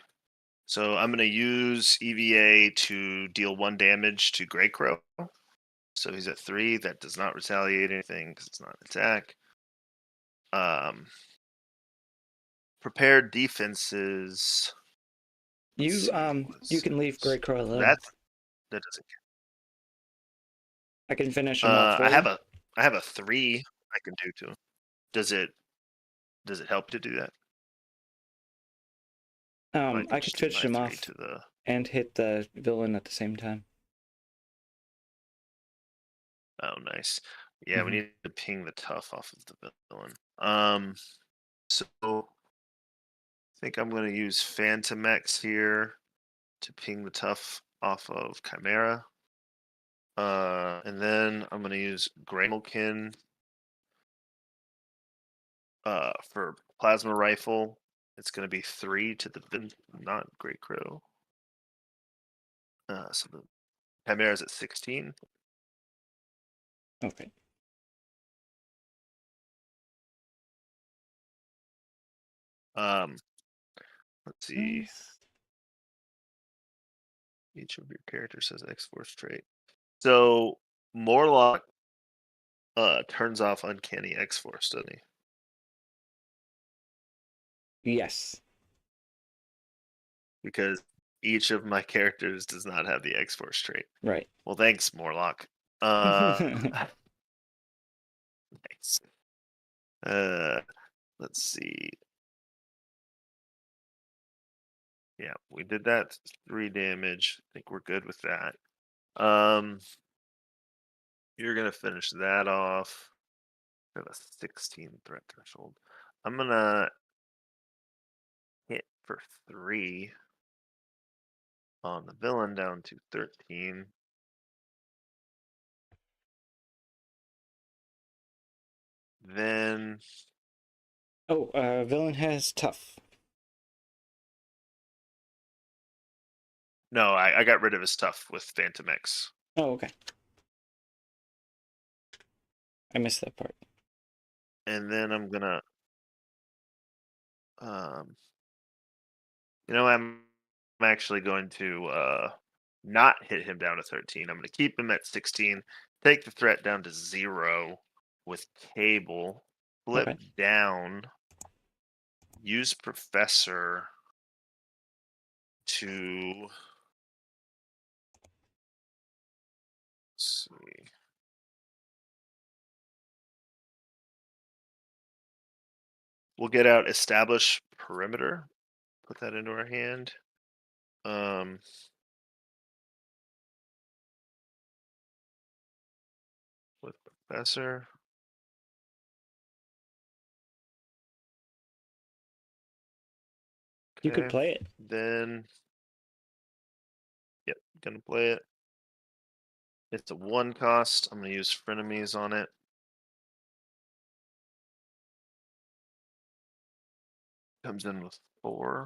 So I'm gonna use EVA to deal 1 damage to Grey Crow. So he's at 3. That does not retaliate anything because it's not an attack. Prepared defenses. Let's see. What You is can leave this? Great Crow alone. That's that doesn't. I can finish him off I for have you. a 3 I can do to him. Does it help to do that? I I can could just do finish my him 3 off to the. and hit the villain at the same time. Oh, nice. Yeah, we Hmm. need to ping the tough off of the villain. So I think I'm going to use Phantom X here to ping the tough off of Chimera. And then I'm going to use Graymilkin for Plasma Rifle. It's going to be 3 to the not Great Crow. So the Chimera's at 16. Okay. Um, let's see. Nice. Each of your characters has X-Force trait. So Morlock turns off Uncanny X-Force, doesn't he? Yes. Because each of my characters does not have the X-Force trait. Right. Well, thanks, Morlock. Nice. Uh, let's see. Yeah, we did that 3 damage. I think we're good with that. You're gonna finish that off. Got a 16 threat threshold. I'm gonna hit for 3 on the villain down to 13. Then Oh, villain has tough. no, I got rid of his stuff with Phantom X. Oh, okay. I missed that part. And then I'm gonna um I'm actually going to not hit him down to 13. I'm gonna keep him at 16, take the threat down to 0 with Cable, flip Okay. down, use Professor to let's see. We'll get out establish perimeter, put that into our hand. Um with Professor. You could play it. Then, yep, gonna play it. It's a 1 cost. I'm gonna use frenemies on it. Comes in with 4.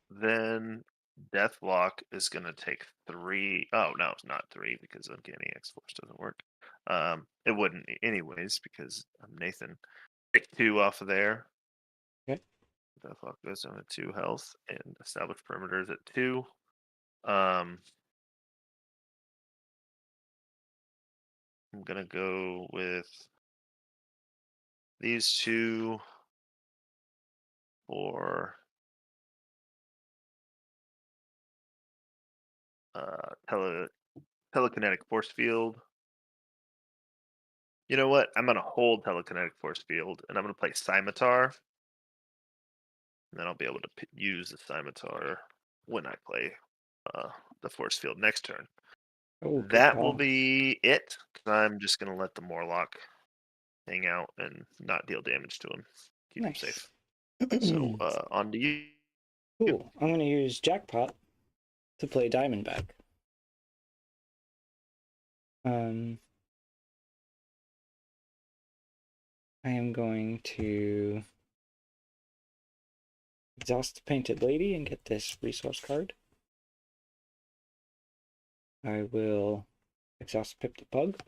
Then Deathlock is gonna take 3. Oh no, it's not 3 because Uncanny X-Force doesn't work. It wouldn't anyways because I'm Nathan. Take 2 off of there. Okay. Deathlock goes down to 2 health and establish perimeters at 2. I'm gonna go with these 2 for telekinetic force field. You know what? I'm gonna hold telekinetic force field, and I'm gonna play Scimitar, and then I'll be able to use the Scimitar when I play uh, the force field next turn. Oh, good That will call. be it. 'Cause I'm just gonna let the Morlock hang out and not deal damage to him, keep him Nice. safe. So on to you. Cool. I'm going to use Jackpot to play Diamondback. I am going to exhaust the Painted Lady and get this resource card. I will exhaust Pip the Pug.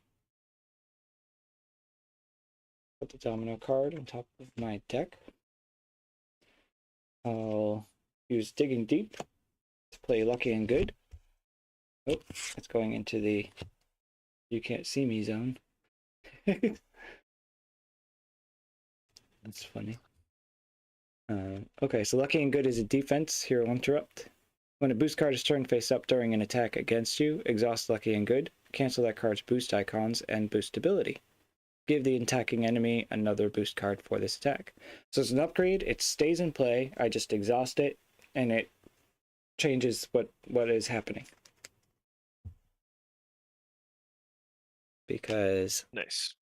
Put the Domino card on top of my deck. I'll use Digging Deep to play Lucky and Good. Oh, it's going into the you can't see me zone. That's funny. Okay, so Lucky and Good is a defense. Hero Interrupt. When a boost card is turned face up during an attack against you, exhaust Lucky and Good, cancel that card's boost icons, and boost ability. Give the attacking enemy another boost card for this attack. So it's an upgrade, it stays in play, I just exhaust it, and it changes what is happening. Because Nice.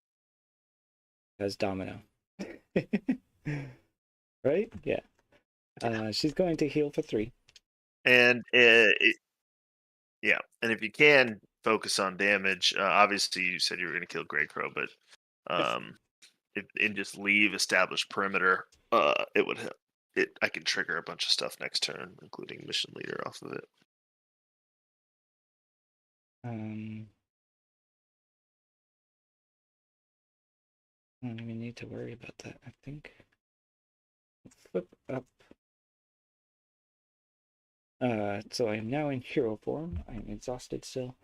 Domino. Right? Yeah. She's going to heal for 3. And yeah, and if you can focus on damage, obviously you said you were going to kill Grey Crow, but Yep. if and just leave established perimeter, it would help. I can trigger a bunch of stuff next turn, including mission leader off of it. I don't even need to worry about that, I think. Flip up. So I am now in hero form. I'm exhausted still.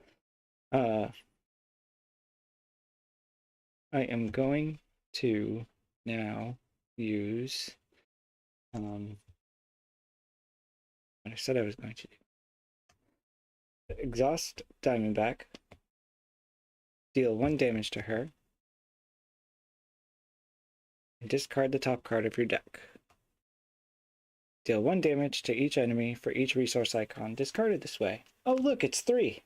I am going to now use what I said I was going to do. Exhaust Diamondback. Deal 1 damage to her. And discard the top card of your deck. Deal 1 damage to each enemy for each resource icon discarded this way. Oh look, it's 3!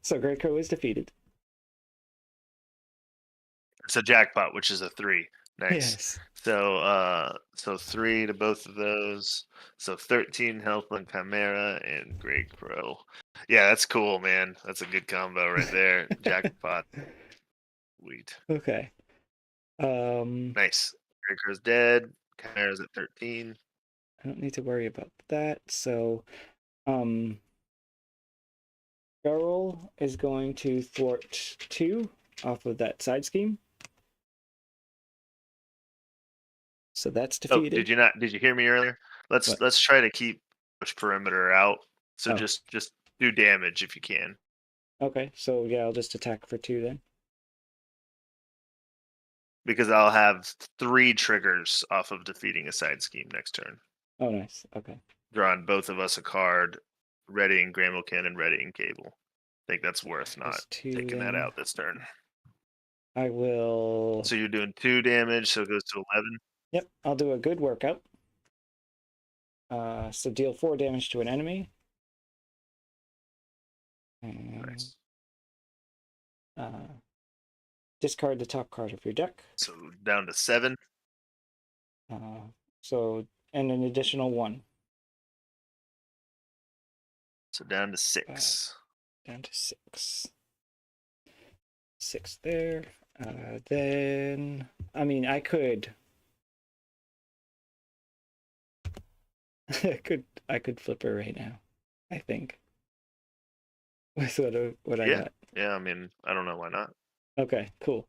So Grey Crow is defeated. It's a jackpot, which is a 3. Nice. Yes. So 3 to both of those. So 13 health on Chimera and Grey Crow. Yeah, that's cool, man. That's a good combo right there. Jackpot. Sweet. Okay. Nice. Grey Crow's dead. Chimera's at 13. I don't need to worry about that. So, Beryl is going to thwart 2 off of that side scheme. So that's defeated. Oh, did you not? Did you hear me earlier? Let's try to keep push perimeter out. So just do damage if you can. Okay, so yeah, I'll just attack for 2 then. Because I'll have 3 triggers off of defeating a side scheme next turn. Oh, nice. Okay. Drawing both of us a card, readying Gramble Cannon, readying Cable. I think that's worth not taking that out this turn. I will. So you're doing 2 damage, so it goes to 11. Yep, I'll do a good workout. So deal 4 damage to an enemy. Nice. Discard the top card of your deck. So down to 7. And an additional 1. So down to 6. Down to 6. 6 there. Then, I mean, I could I could flip her right now, I think. With what I got. Yeah, I mean, I don't know why not. Okay, cool.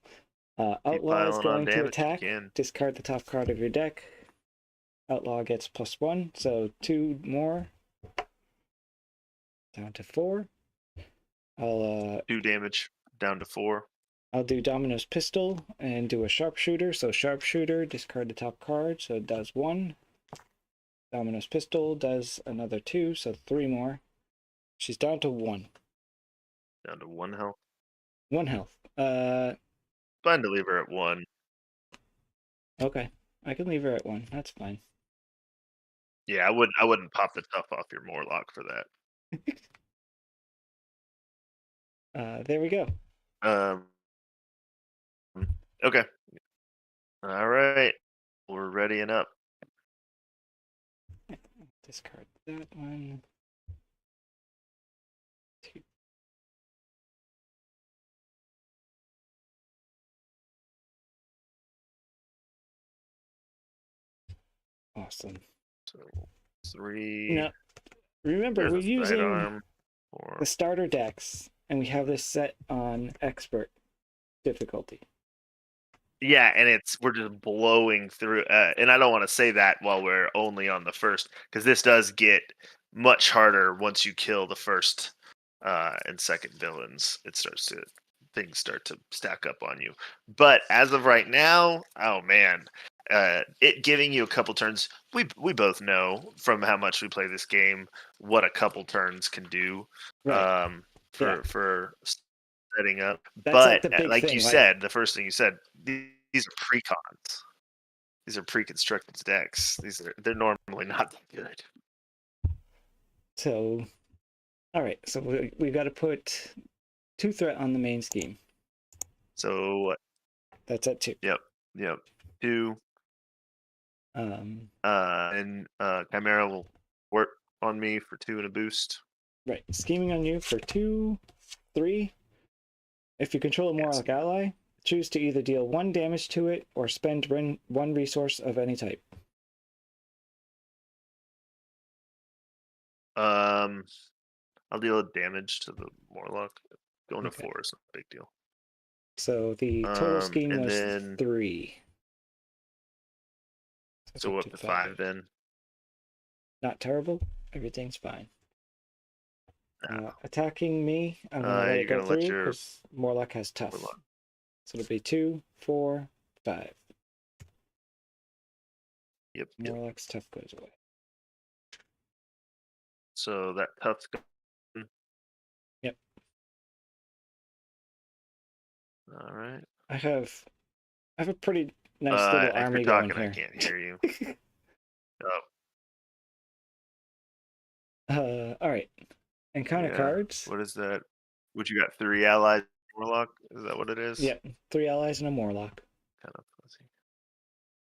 Keep Outlaw is piling on going to damage if you attack. can. Discard the top card of your deck. Outlaw gets +1, so 2 more. Down to 4. I'll 2 damage down to 4. I'll do Domino's Pistol and do a Sharpshooter. So Sharpshooter, discard the top card, so it does 1. Domino's Pistol does another 2, so 3 more. She's down to 1. Down to 1 health. 1 health. Fine to leave her at 1. Okay. I can leave her at 1. That's fine. Yeah, I wouldn't pop the tough off your Morlock for that. There we go. Okay. All right. We're readying up. Discard that one. 2. Awesome. So 3. Now, remember, There's we're a using sidearm. 4. the starter decks, and we have this set on expert difficulty. Yeah, and we're just blowing through. And I don't want to say that while we're only on the first, because this does get much harder once you kill the first and second villains. Things start to stack up on you. But as of right now, oh man, it giving you a couple turns. We both know from how much we play this game what a couple turns can do. Right. For setting up. That's but the big like thing, you said, the first thing you said, these are precons. These are pre-constructed decks. They're normally not that good. So, all right. So we've got to put 2 threat on the main scheme. So That's at 2. Yep. 2. And Chimera will work on me for 2 and a boost. Right. Scheming on you for 2, 3. If you control a Morlock ally, choose to either deal 1 damage to it or spend 1 resource of any type. I'll deal damage to the Morlock. Going to 4 is not a big deal. So the total scheme was 3. So up to 5 then. Not terrible. Everything's fine. Attacking me, I'm going to let it go through because Morlock has tough. Morlock. So it'll be 2, 4, 5. Yep. Morlock's tough goes away. So that tough's gone. Yep. All right. I have a pretty nice little army going here. I can't hear you. All right. Encounter cards. What is that? What you got? 3 allies, Morlock? Is that what it is? Yep. 3 allies and a Morlock. Kind of fuzzy.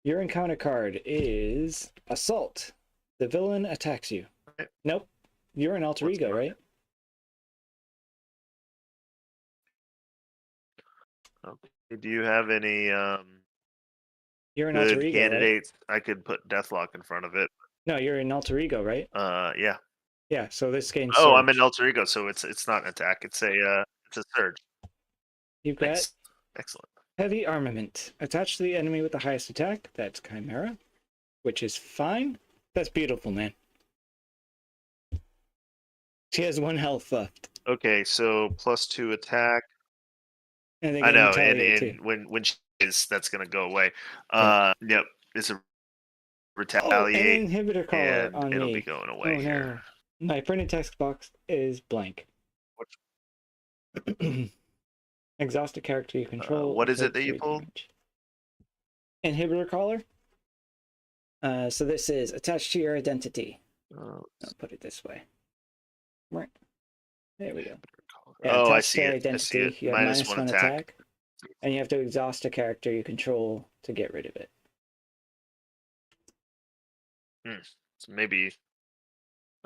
Your encounter card is Assault. The villain attacks you. Right. Nope. You're an alter ego, right? Okay. Do you have any you're an good alter ego, candidates? Right? I could put Deathlock in front of it. No, you're an alter ego, right? Yeah. Yeah, so this game's Oh, Surge. I'm an alter ego, so it's not an attack. It's a surge. You've got Excellent. Heavy armament. Attached to the enemy with the highest attack. That's Chimera, which is fine. That's beautiful, man. She has 1 health left. Okay, so +2 attack. And I know, and when she is, that's gonna go away. Yep, it's a retaliate. An inhibitor collar on it'll me. be going away here. No. My printed text box is blank. Exhaust a character you control. What is it that you pulled? Inhibitor collar. So this is attached to your identity. I'll put it this way. Right. There we go. Yeah, I see it. I see it. You have -1 attack. and you have to exhaust a character you control to get rid of it. So maybe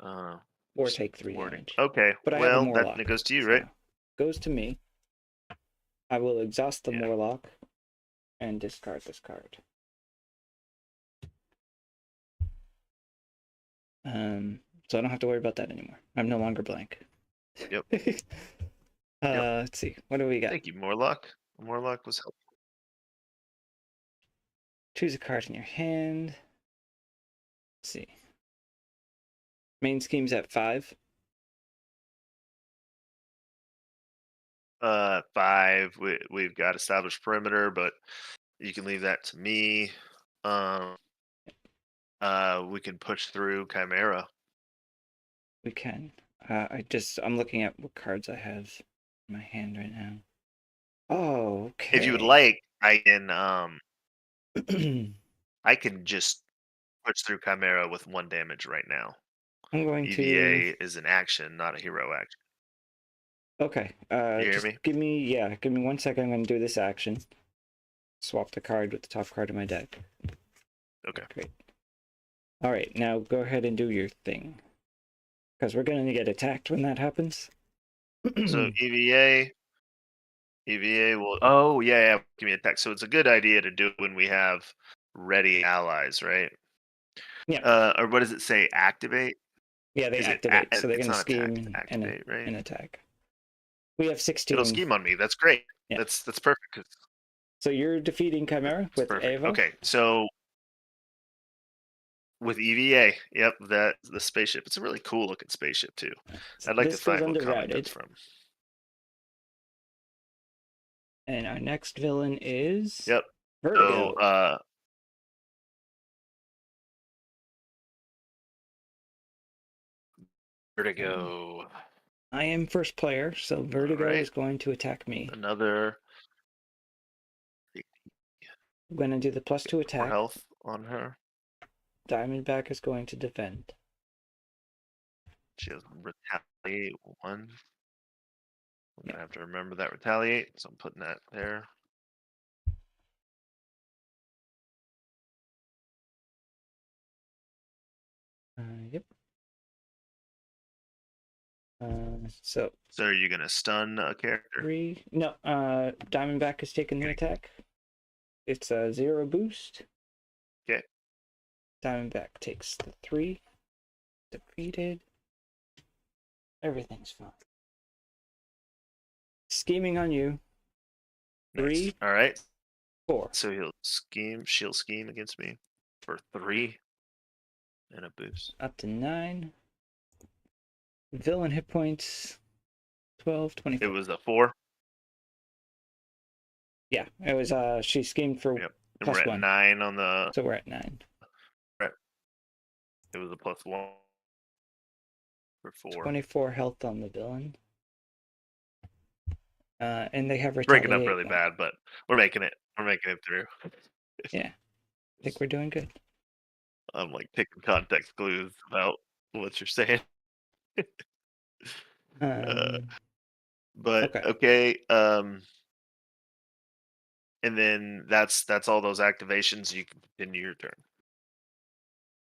Or take 3 wording. damage. Okay, But I have a well, Morlock. that goes to you, so right? Goes to me. I will exhaust the Yeah. Morlock and discard this card. So I don't have to worry about that anymore. I'm no longer blank. Yep. Let's see. What do we got? Thank you, Morlock. Morlock was helpful. Choose a card in your hand. Let's see. Main scheme's at 5. 5. We've got established perimeter, but you can leave that to me. We can push through Chimera. We can. I'm looking at what cards I have in my hand right now. Oh, okay. If you would like, I can just push through Chimera with 1 damage right now. I'm going EVA is an action, not a hero action. Okay. You hear just me? give me 1 second. I'm going to do this action. Swap the card with the top card of my deck. Okay. Great. All right, now go ahead and do your thing. Because we're going to get attacked when that happens. So EVA will. Oh yeah, give me attack. So it's a good idea to do it when we have ready allies, right? Yeah. Or what does it say? Activate. Yeah, they Is it? activate, so they're It's going to not attack. scheme Activate, right? and attack. We have 16. It'll scheme on me. That's great. Yeah. That's perfect. 'Cause So you're defeating Chimera it's with perfect. Ava? Okay, so with EVA, yep, the spaceship. It's a really cool looking spaceship too. So I'd like to this goes find what comic underrouted. that's from. And our next villain is Yep. Vertigo. So Vertigo. I am first player, so Vertigo right. is going to attack me. Another I'm going to do the +2 4 attack. health on her. Diamondback is going to defend. She has retaliate 1. I'm gonna have to remember that retaliate, so I'm putting that there. Yep. So are you gonna stun a character? 3. No, Diamondback is taking the attack. It's a 0 boost. Okay. Diamondback takes the 3. Defeated. Everything's fine. Scheming on you. 3. Nice. All right. 4. So she'll scheme against me for 3 and a boost. Up to 9. Villain hit points 12, 24. It was a 4. Yeah, it was she schemed for Yep. And we're at +1. 9 on the. So we're at 9. Right. It was a +1 for 4. 24 health on the villain. And they have Breaking up retaliate. really bad, but we're making it. We're making it through. Yeah. I think we're doing good. I'm like picking context clues about what you're saying. But Okay. and then that's all those activations. You can continue your turn.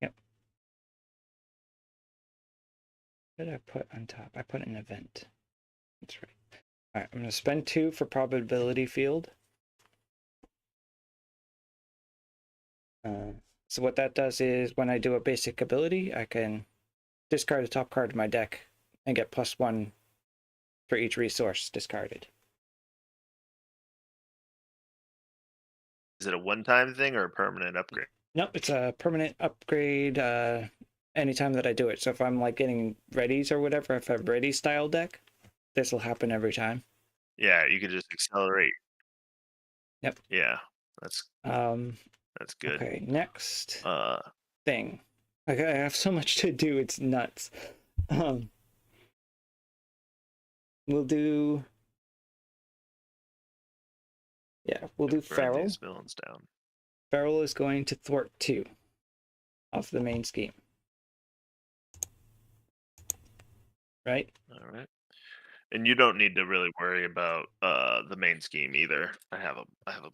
Yep. What did I put on top? I put an event. That's right. All right, I'm going to spend 2 for probability field. So what that does is when I do a basic ability, I can discard the top card of my deck and get +1 for each resource discarded. Is it a one-time thing or a permanent upgrade? Nope, it's a permanent upgrade anytime that I do it. So if I'm like getting readies or whatever, if I have ready style deck, this will happen every time. Yeah, you could just accelerate. Yep. Yeah, that's good. Okay, next thing. Like I have so much to do, it's nuts. We'll do Feral. These villains down. Feral is going to thwart 2 off the main scheme. Right? All right. And you don't need to really worry about the main scheme either. I have a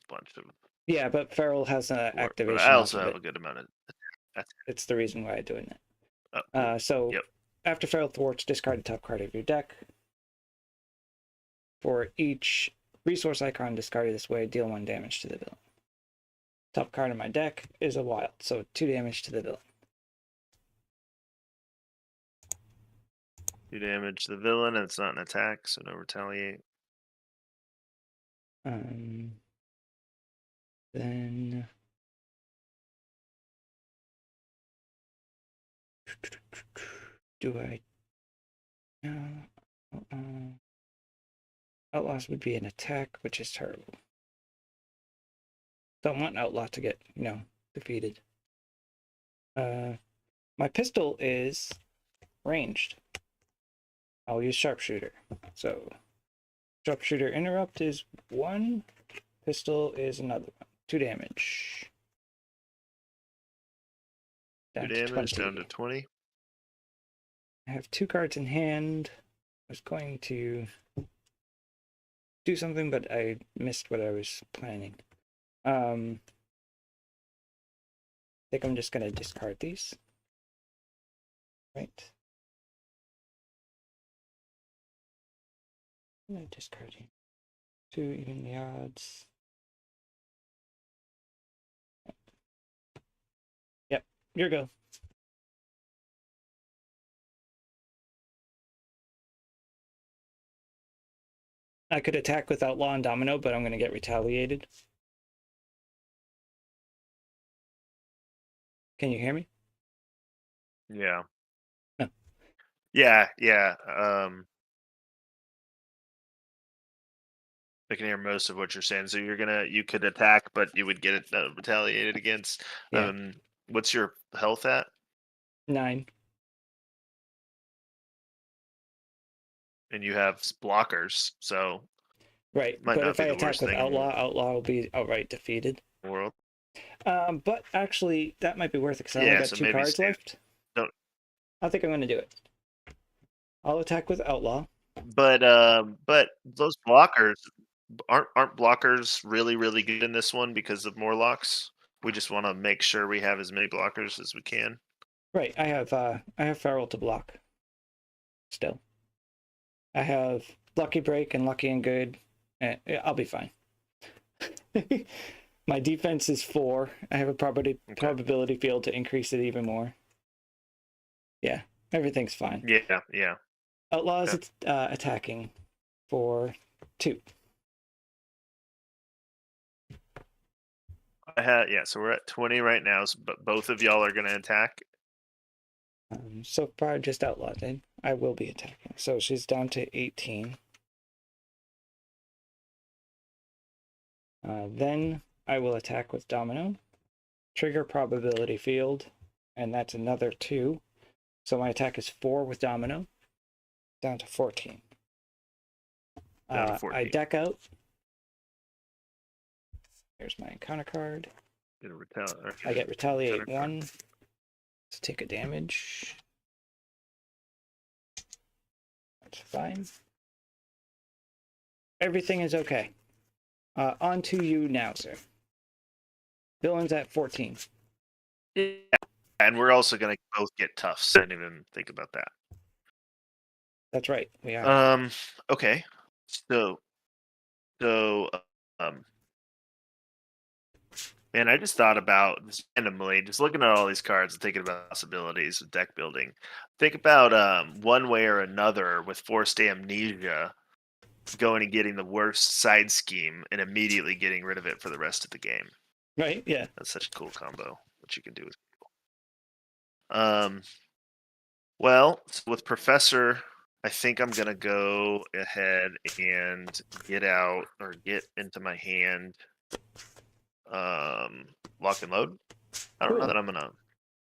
bunch of Yeah, but Feral has an work, but I activation off also of have it. a good amount of that's It's the reason why I'm doing it. cool. So Yep. after Feral thwarts, discard the top card of your deck. For each resource icon discarded this way, deal 1 damage to the villain. Top card of my deck is a wild, so 2 damage to the villain. 2 damage to the villain, and it's not an attack, so no retaliate. Then do I? Outlaws would be an attack, which is terrible. Don't want Outlaw to get, defeated. My pistol is ranged. I'll use Sharpshooter. So Sharpshooter interrupt is 1. Pistol is another one. 2 damage. 2 Down to damage 20. down to 20. I have 2 cards in hand. I was going to do something, but I missed what I was planning. I think I'm just going to discard these. Right. I'm going to discard you. 2, even the odds. Yep, your go. I could attack with Outlaw and Domino, but I'm going to get retaliated. Can you hear me? Yeah. No. Yeah. I can hear most of what you're saying. So you could attack, but you would get it retaliated against. Yeah. What's your health at? 9. And you have blockers, so Right, might but not if be I the attack worst with thing in Outlaw, Outlaw will be outright defeated. the world. But actually, that might be worth it because I only Yeah, got so 2 maybe cards stay. left. Don't. I think I'm going to do it. I'll attack with Outlaw. But those blockers aren't blockers really good in this one because of Morlocks. We just want to make sure we have as many blockers as we can. Right, I have Feral to block. Still, I have Lucky Break and Lucky and Good. I'll be fine. My defense is 4. I have a probability field to increase it even more. Yeah, everything's fine. Yeah. Outlaws attacking for 2. So we're at 20 right now, but both of y'all are gonna attack. So far, just Outlaw then. I will be attacking. So she's down to 18. Then I will attack with Domino. Trigger probability field, and that's another 2. So my attack is 4 with Domino, down to 14. Down to 14. I deck out. Here's my encounter card. I get retaliate 1 to take a damage. That's fine. Everything is okay. On to you now, sir. Villain's at 14. Yeah, and we're also gonna both get tough. So I didn't even think about that. That's right. We are. Okay. So, um, man, I just thought about this randomly, just looking at all these cards and thinking about possibilities of deck building. Think about one way or another with forced amnesia going and getting the worst side scheme and immediately getting rid of it for the rest of the game. Right? Yeah. That's such a cool combo, what you can do with people. Well, with Professor, I think I'm gonna go ahead and get out or get into my hand lock and load. I don't know Cool. that I'm gonna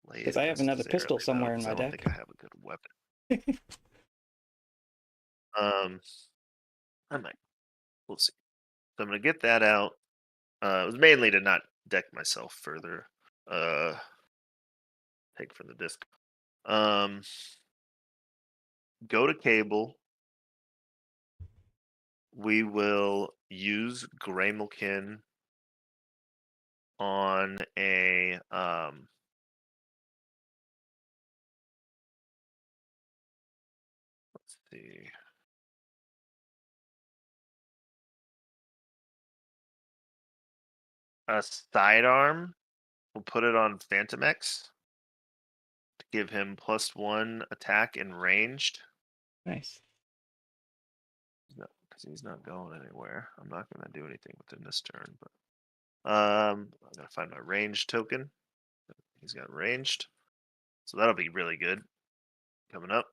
lay Because it I have another necessarily pistol though, somewhere in 'cause my I don't deck. think I have a good weapon. I might. We'll see. So I'm gonna get that out. It was mainly to not deck myself further. Take from the disc. Go to cable. we will use Graymilkin on a let's see. A sidearm. We'll put it on Phantom X to give him +1 attack and ranged. Nice. Because he's not going anywhere. I'm not going to do anything with him this turn. But I'm going to find my ranged token. He's got ranged, so that'll be really good coming up.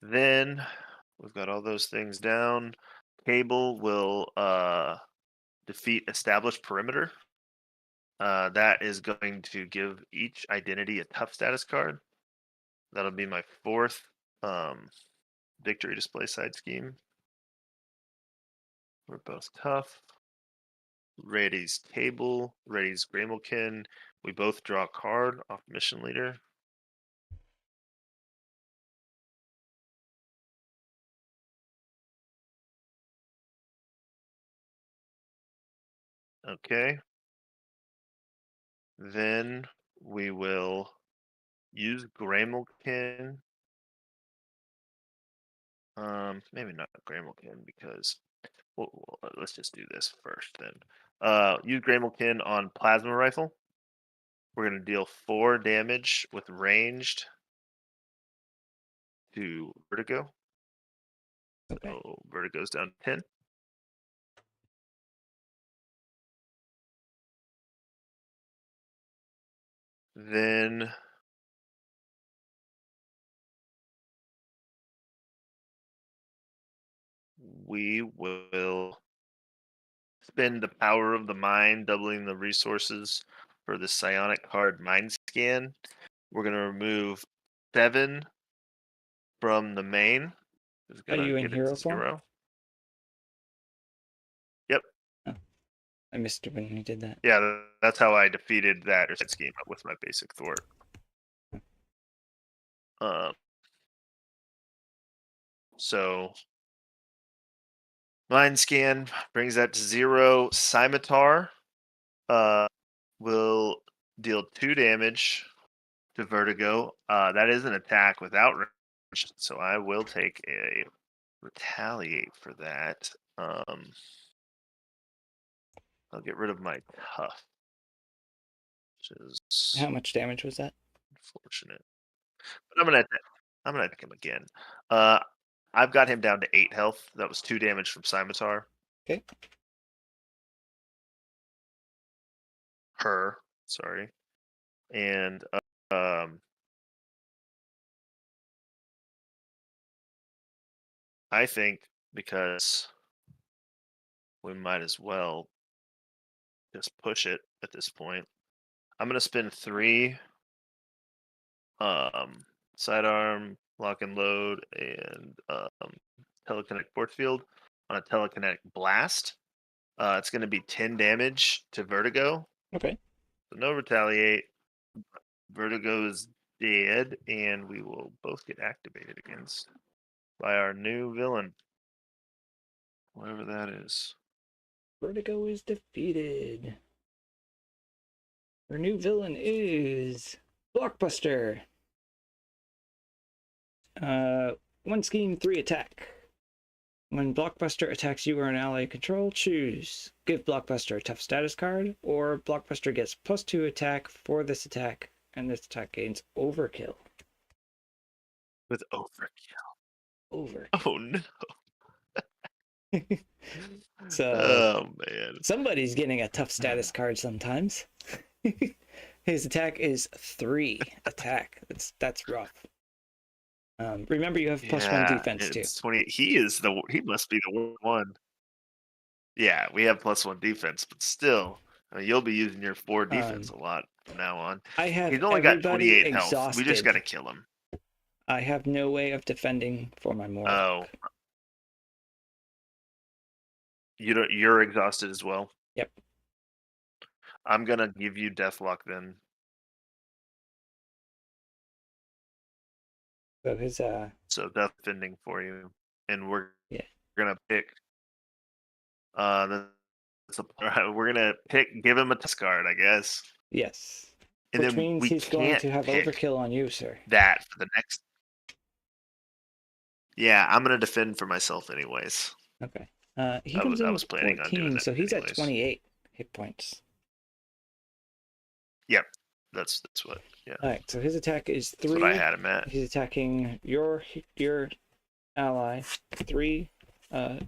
Then we've got all those things down. Cable will defeat established perimeter. That is going to give each identity a tough status card. That'll be my 4th victory display side scheme. We're both tough. Ready's Cable, Ready's Graymilkin. We both draw a card off mission leader. Okay. Then we will use Graymilkin. Maybe not Graymilkin because let's just do this first then. Use Graymilkin on Plasma Rifle. We're going to deal 4 damage with ranged to Vertigo. Okay. So Vertigo's down 10. Then we will spend the power of the mind, doubling the resources for the psionic card Mind Scan. We're going to remove 7 from the main. It's Are going to you in get it hero to form? 0. Yep. Oh, I missed it when you did that. Yeah, that's how I defeated that scheme with my basic thwart. So Mind Scan brings that to 0. Scimitar will deal 2 damage to Vertigo. That is an attack without range, so I will take a retaliate for that. I'll get rid of my tough, which is How much damage was that? unfortunate. But I'm gonna attack him again. I've got him down to 8 health. That was 2 damage from Scimitar. Okay. Her, sorry. And um I think because we might as well just push it at this point. I'm gonna spend 3 sidearm, lock and load, and telekinetic force field on a telekinetic blast. It's going to be 10 damage to Vertigo. Okay. So no retaliate. Vertigo is dead, and we will both get activated against by our new villain, whatever that is. Vertigo is defeated. Our new villain is Blockbuster. 1 scheme, 3 attack. When Blockbuster attacks you or an ally you control, choose. Give Blockbuster a tough status card, or Blockbuster gets +2 attack for this attack, and this attack gains overkill. With overkill. Overkill. Oh no. So, oh man. somebody's getting a tough status card sometimes. His attack is 3 attack. That's rough. Remember, you have +1 defense too. It's 20. He must be the worst one. Yeah, we have +1 defense, but still, you'll be using your 4 defense a lot from now on. I have He's only got everybody 28 health. exhausted. We just got to kill him. I have no way of defending for my Morlock. Oh, you're exhausted as well. Yep. I'm gonna give you Deathlock then. So his So death defending for you. and we're Yeah. gonna pick. We're gonna pick. Give him a discard, I guess, Yes. and Which then means we he's going can't to have pick overkill on you, sir. that for the next. Yeah, I'm gonna defend for myself anyways. Okay. He I comes was I in was with planning on doing 14, that so he's at anyways. 28 hit points. Yep, that's what. Yeah, All right, so his attack is that's what I 3. had him at. He's attacking your ally, 3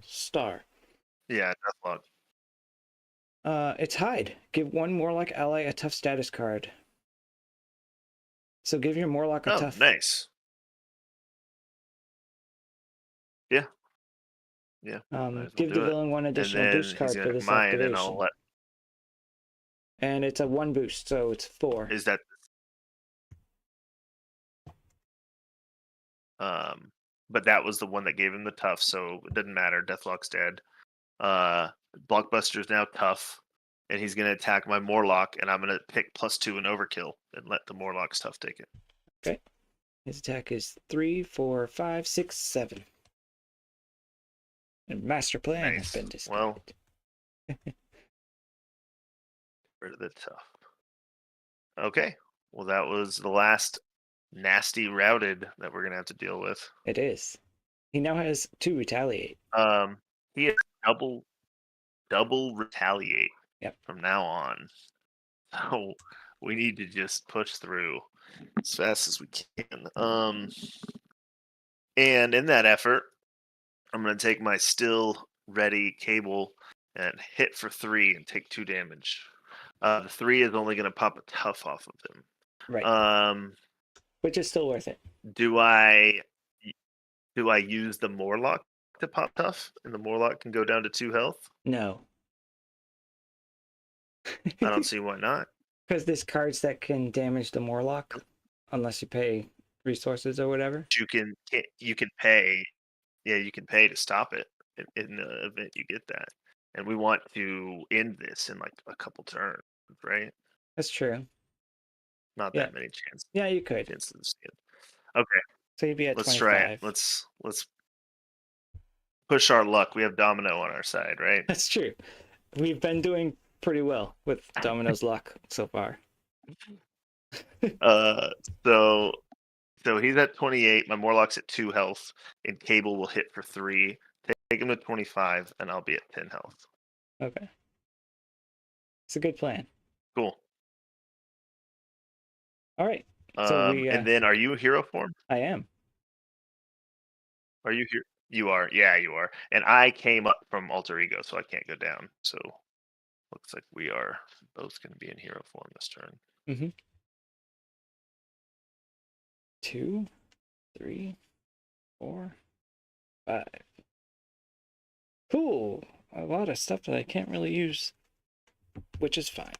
star. Yeah, Deathlock. It's hide. Give one Morlock ally a tough status card. So give your Morlock a Oh, tough. nice. Yeah, yeah. Might as well Give the do it. villain one And additional then boost he's card gonna for have this mine, and I'll activation. let. And it's a 1 boost, so it's 4. Is that um? But that was the one that gave him the tough, so it doesn't matter. Deathlock's dead. Uh, Blockbuster's now tough, and he's gonna attack my Morlock, and I'm gonna pick +2 and overkill, and let the Morlock's tough take it. Okay. His attack is 3, 4, 5, 6, 7. And master plan has Nice. been discarded. Well, rid of the tough. Okay. Well, that was the last nasty routed that we're gonna have to deal with. It is. He now has 2 retaliate. He has double retaliate Yep. from now on. So we need to just push through as fast as we can. And in that effort, I'm gonna take my still ready cable and hit for 3 and take 2 damage. The 3 is only gonna pop a tough off of him. Right. Um, Which is still worth it. do I use the Morlock to pop tough, and the Morlock can go down to 2 health? No. I don't see why not. Because there's cards that can damage the Morlock unless you pay resources or whatever. You can pay. Yeah, you can pay to stop it in the event you get that. And we want to end this in like a couple turns, right? That's true. Not Yeah. that many chances. Yeah, you could. Okay, So you'd be at let's try it. 25. Let's push our luck. We have Domino on our side, right? That's true. We've been doing pretty well with Domino's luck so far. Uh, so he's at 28. My Morlock's at 2 health, and Cable will hit for 3. Take him to 25, and I'll be at 10 health. Okay. It's a good plan. Cool. All right. So And then, are you hero form? I am. Are you here? You are. Yeah, you are. And I came up from alter ego, so I can't go down. So looks like we are both going to be in hero form this turn. Mm-hmm. 2, 3, 4, 5. Cool. A lot of stuff that I can't really use, which is fine.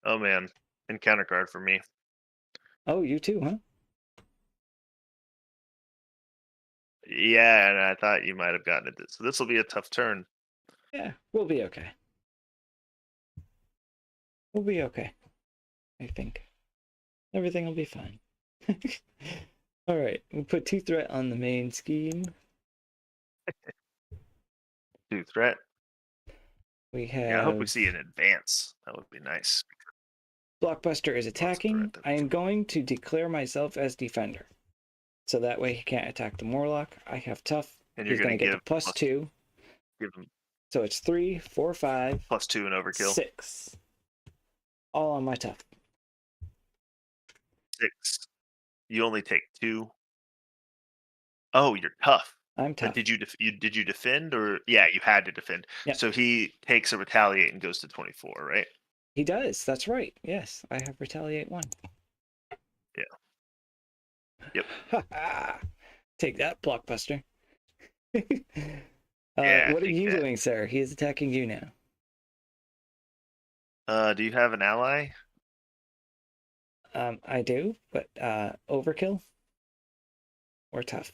Oh man, encounter card for me. Oh, you too, huh? Yeah, and I thought you might have gotten it. So this will be a tough turn. Yeah, we'll be okay. We'll be okay. I think. Everything will be fine. All right, we'll put 2 threat on the main scheme. 2 threat. We have. Yeah, I hope we see an advance. That would be nice. Blockbuster is attacking. I am going to declare myself as defender. So that way he can't attack the Morlock. I have tough. And He's going to get the +2. Give him So it's 3, 4, 5. +2 and overkill. 6. All on my tough. 6. You only take 2. Oh, you're tough. I'm tough. But did you defend, or yeah, you had to defend. Yep. So he takes a retaliate and goes to 24, right? He does. That's right. Yes, I have retaliate 1. Yeah. Yep. Take that, Blockbuster. Yeah, What are take you that. doing, sir? He is attacking you now. Do you have an ally? I do, but overkill or tough.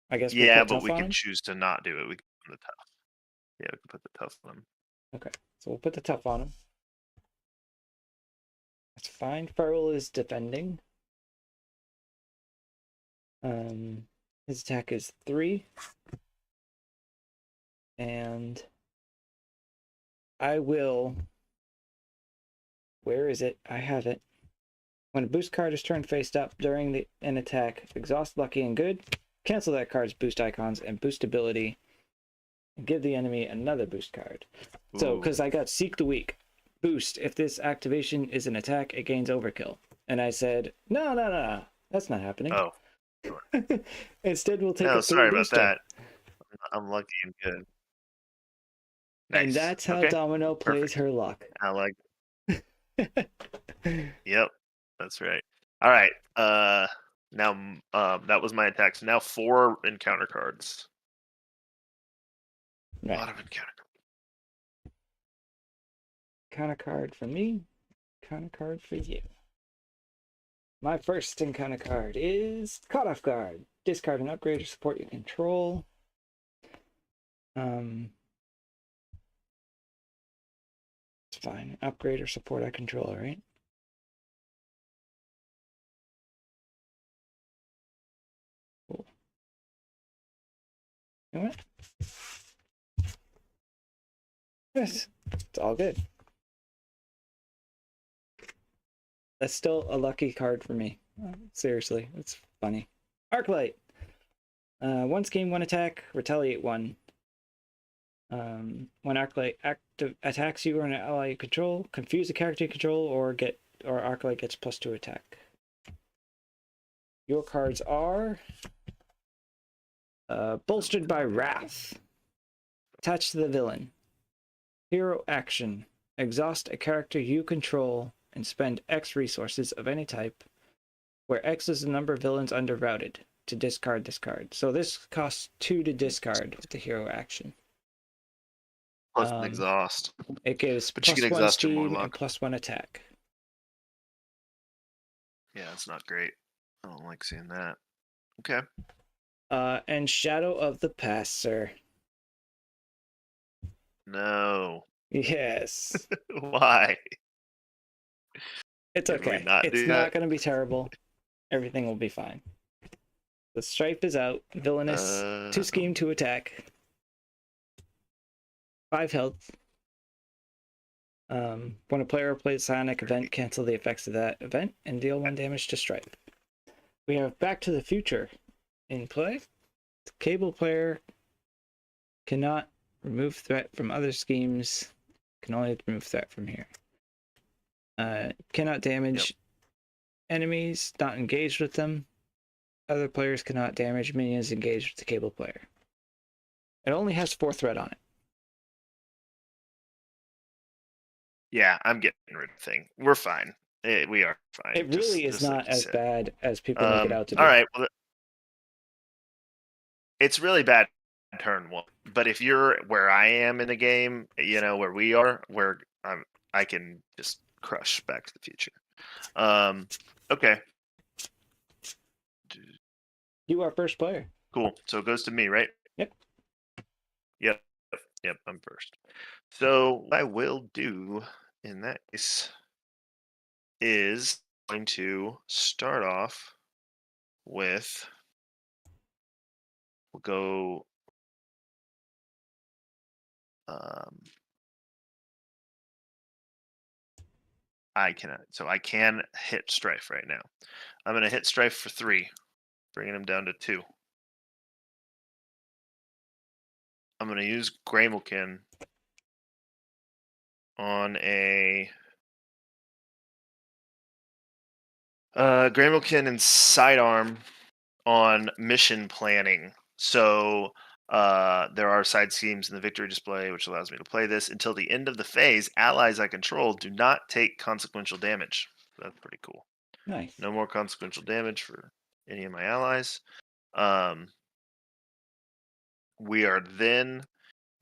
I guess we'll Yeah, put but tough we on can him. choose to not do it. We can put the tough. Yeah, we can put the tough on him. Okay, so we'll put the tough on him. That's fine. Feral is defending. His attack is 3, and I will. Where is it? I have it. When a boost card is turned face up during an attack, exhaust lucky and good, cancel that card's boost icons and boost ability, and give the enemy another boost card. So, because I got Seek the Weak, boost. If this activation is an attack, it gains overkill. And I said, no, that's not happening. Oh. Instead, we'll take No, a 3 sorry about booster. that. I'm lucky and good. Nice. And that's how Okay. Domino plays Perfect. her luck. I like. Yep, that's right. All right. Now that was my attack. So now 4 encounter cards. A lot of encounter cards. Encounter card for me, encounter card for you. My first encounter card is Caught Off Guard. Discard an upgrade or support you control. It's fine. Upgrade or support I control, right? Cool. You know what? Yes, it's all good. That's still a lucky card for me. Seriously, it's funny. Arclight. One scheme, 1 attack, retaliate 1. When Arclight attacks you or an ally you control, confuse a character you control, or Arclight gets +2 attack. Your cards are Bolstered by Wrath. Attached to the villain. Hero action. Exhaust a character you control and spend X resources of any type, where X is the number of villains under routed, to discard this card. So this costs 2 to discard with the hero action. Plus an exhaust. It gives But you can +1 exhaust your speed Morlock. and +1 attack. Yeah, it's not great. I don't like seeing that. Okay. And Shadow of the Past, sir. No. Yes. Why? It's Can we okay. not It's do not that? going to be terrible. Everything will be fine. The stripe is out. Villainous. 2 scheme, 2 attack. 5 health. When a player plays a psionic event, cancel the effects of that event and deal 1 damage to stripe. We have Back to the Future in play. The Cable player cannot remove threat from other schemes. Can only remove threat from here. Cannot damage enemies not engaged with them. Other players cannot damage minions engaged with the Cable player. It only has 4 threat on it. Yeah, I'm getting rid of the thing. We're fine. We are fine. It really is not as bad as people make it out to be. All right. Well, it's really bad turn 1. But if you're where I am in the game, where we are, where I can just crush Back to the Future. Okay. You are first player. Cool. So it goes to me, right? Yep. Yep. I'm first. So what I will do in that case is going to start off with. We'll go. I cannot. So I can hit Strife right now. I'm going to hit Strife for 3, bringing him down to 2. I'm going to use Gramelkin on a Gramelkin and Sidearm on mission planning. So there are side schemes in the victory display, which allows me to play this. Until the end of the phase, allies I control do not take consequential damage. That's pretty cool. Nice. No more consequential damage for any of my allies. We are then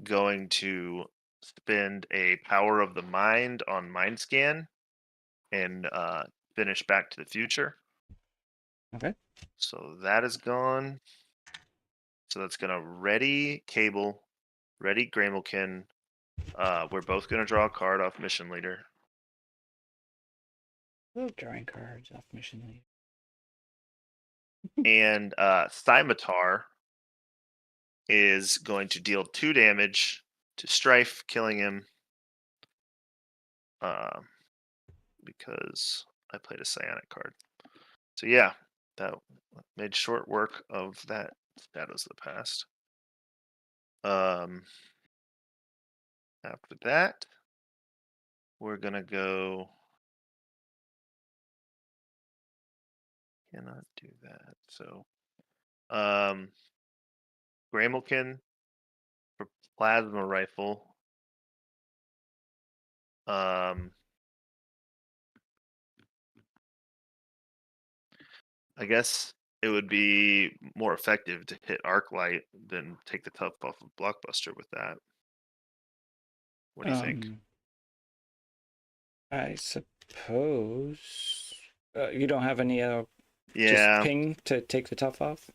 going to spend a Power of the Mind on Mind Scan and finish Back to the Future. Okay. So that is gone. So that's going to ready Cable, ready Gramelkin. We're both going to draw a card off Mission Leader. Oh, drawing cards off Mission Leader. And Scimitar is going to deal 2 damage to Strife, killing him uh, because I played a Psionic card. So yeah, that made short work of that Shadows of the Past. After that, we're gonna go. Cannot do that. So, um, Gramilkin for plasma rifle. Um, I guess it would be more effective to hit arc light than take the tough off of blockbuster with that. What do you think? Um, I suppose you don't have any just Yeah, ping to take the tough off.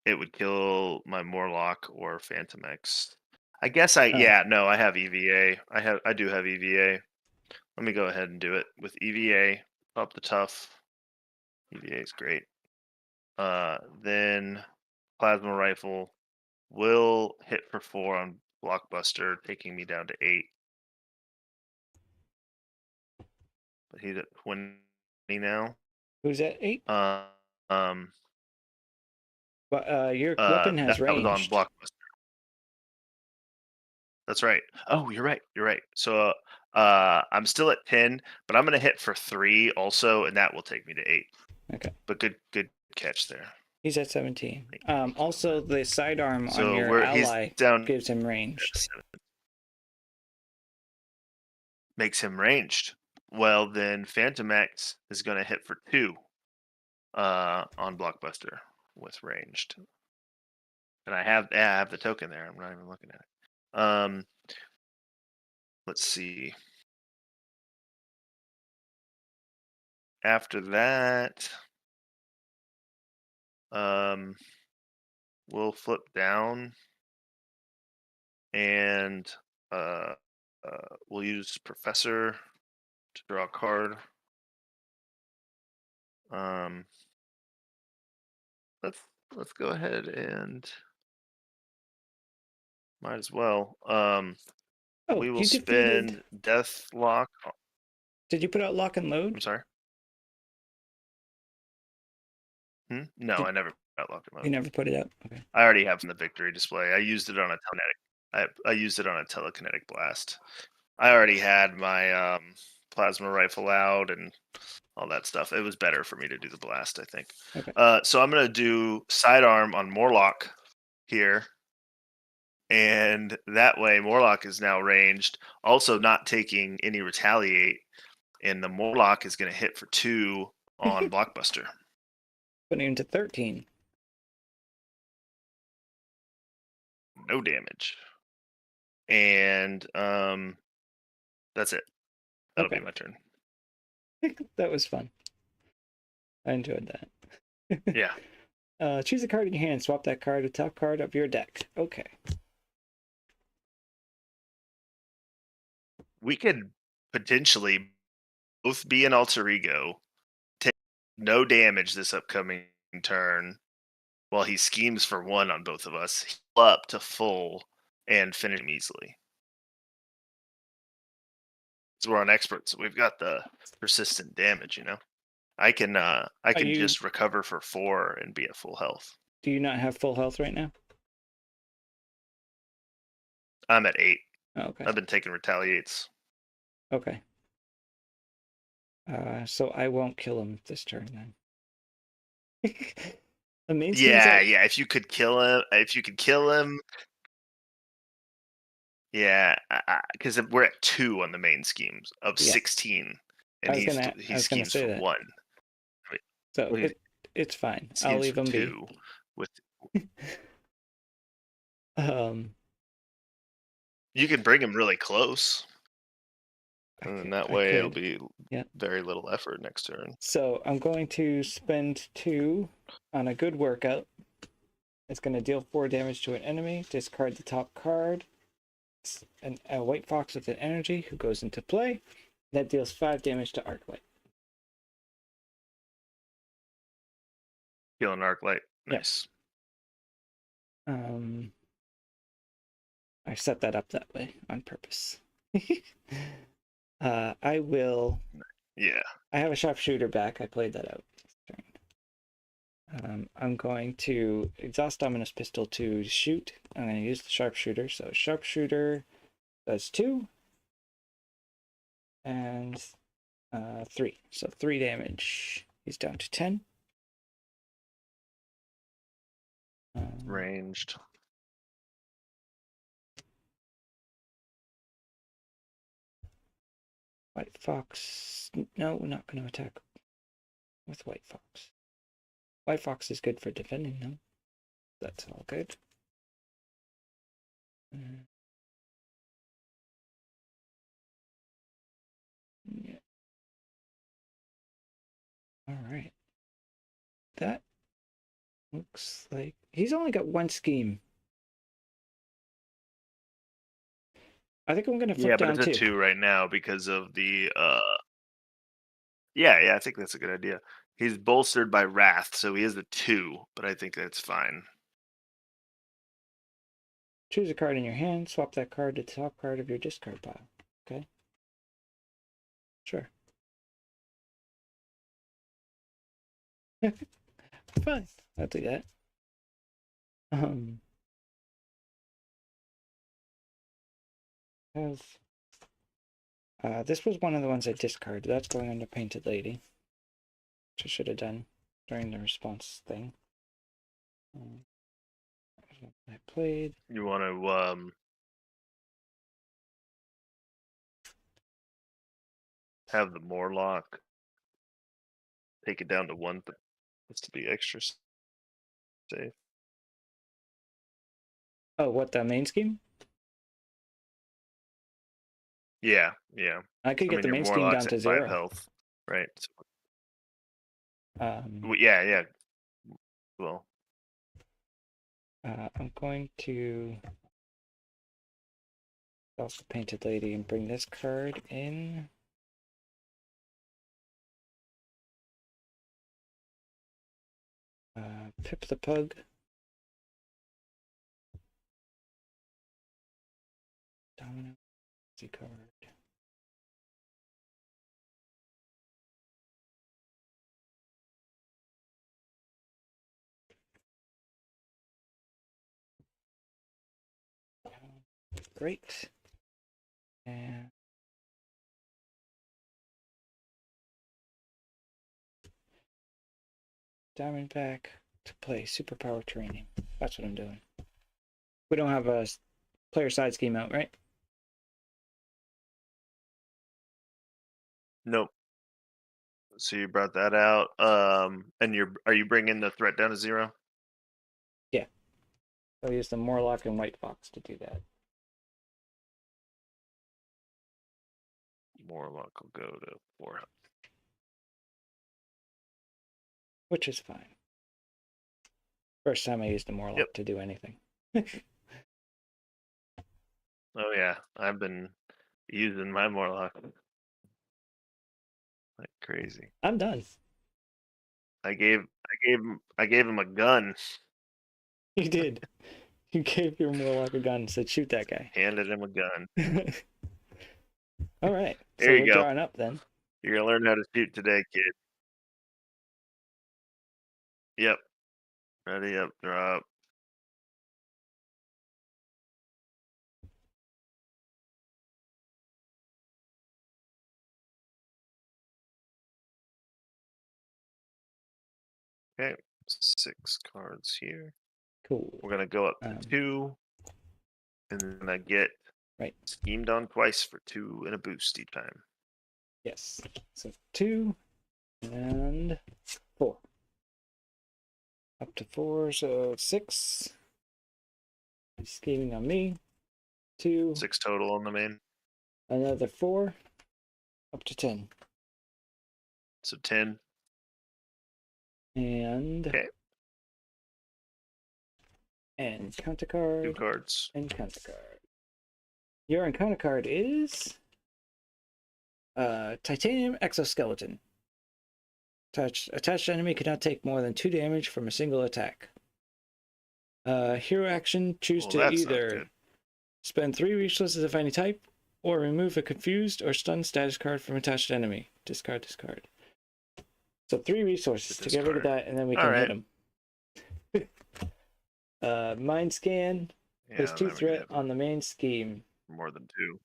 it would kill my Morlock or Phantom X. I guess I Oh, no, I have EVA. I do have EVA. Let me go ahead and do it with EVA. Up the tough. EVA is great. Then plasma rifle will hit for 4 on blockbuster, taking me down to 8. But he's at 20 now. who's at 8? Uh, um, But your weapon has that was on ranged. blockbuster. That's right. Oh, you're right. You're right. So I'm still at 10, but I'm gonna hit for 3 also, and that will take me to 8. Okay. But good catch there. He's at 17. Thank you on Also, that. the sidearm on So your he's ally down gives him ranged. 7, makes him ranged. Well, then Phantom X is gonna hit for 2 on blockbuster with ranged. And I have the token there. I'm not even looking at it. Let's see. After that, um, we'll flip down and uh, we'll use Professor to draw a card. Um, let's let's go ahead and might as well. Oh, We will you defeated. spend Deathlock. Did you put out lock and I'm load? sorry. No, Did I never got locked in you mode. never put it up? Okay. I already have in the victory display. I used it on a telekinetic. I used it on a telekinetic blast. I already had my plasma rifle out and all that stuff. It was better for me to do the blast, I think. Okay. So I'm gonna do sidearm on Morlock here, and that way Morlock is now ranged, also not taking any retaliate, and the Morlock is gonna hit for 2 on blockbuster. Putting him to 13. No damage. And that's it. That'll Okay. be my turn. That was fun. I enjoyed that. Yeah. Choose a card in your hand. Swap that card to top card of your deck. Okay. We could potentially both be an alter ego, take no damage this upcoming turn while he schemes for 1 on both of us, heal up to full, and finish him easily. So we're on experts. So we've got the persistent damage, you know. I can just recover for 4 and be at full health. Do you not have full health right now? I'm at 8. Oh, okay. I've been taking retaliates. Okay. So I won't kill him this turn then. The main schemes Yeah, are yeah. If you could kill him, yeah, because we're at 2 on the main schemes of yeah. 16, I and was he gonna schemes say for that. 1. So Well, he it's fine. I'll schemes leave for him be. 2 with. Um, You can bring him really close, I and could, then that I way it'll could. be Yeah. very little effort next turn. So I'm going to spend 2 on a good workout. It's going to deal 4 damage to an enemy. Discard the top card. It's a white fox with an energy who goes into play. That deals 5 damage to Arclight. Killing arc light. Yep. Nice. I set that up that way on purpose. I will. Yeah. I have a sharpshooter back. I played that out. I'm going to exhaust Dominus Pistol to shoot. I'm going to use the sharpshooter. So sharpshooter does 2 and 3. So 3 damage. He's down to 10. Ranged. White Fox. No, we're not going to attack with White Fox. White Fox is good for defending, though. That's all good. Yeah. All right. That looks like he's only got 1 scheme. I think I'm gonna flip Yeah, but down it's a 2. 2 right now because of the yeah, I think that's a good idea. He's bolstered by Wrath, so he is a 2, but I think that's fine. Choose a card in your hand, swap that card to the top card of your discard pile. Okay. Sure. Fine. I'll do that. Have this was one of the ones I discarded. That's going under Painted Lady, which I should have done during the response thing. I played. You want to have the Morlock take it down to 1, but just to be extra safe. Oh, what, the main scheme? Yeah. I could get the your main scheme Morlock's down to at 5 0. health, right? Um, Yeah. Well, I'm going to also Painted Lady and bring this card in. Pip the Pug. Domino. Z card. Great. And Diamondback to play Superpower Training. That's what I'm doing. We don't have a player side scheme out, right? nope. So you brought that out. And are you bringing the threat down to 0? Yeah. I'll use the Morlock and White Fox to do that. Morlock will go to 4 health. Which is fine. First time I used the Morlock to do anything. Oh yeah, I've been using my Morlock like crazy. I'm done. I gave him a gun. You did. You gave your Morlock a gun and said, shoot that guy. Handed him a gun. All right. There So you we're go. drawing up then. You're gonna learn how to shoot today, kid. Yep. Ready up, drop. Okay, 6 cards here. Cool. We're gonna go up to 2, and then I get schemed on twice for 2 and a boost each time. Yes. So 2 and 4. Up to 4, so 6. He's scheming on me. 2. 6 total on the main. Another 4. Up to 10. So 10. And okay. And counter card. 2 cards. And counter card. Your encounter card is Titanium Exoskeleton. Attached enemy cannot take more than 2 damage from a single attack. Hero action, choose Well, to that's not either good. spend 3 resources of any type, or remove a confused or stunned status card from attached enemy. Discard. So 3 resources to get rid of Discard. that, and then we All can hit right. him. Mind scan. Place Yeah, 2 then we can threat hit on the main scheme. more than 2.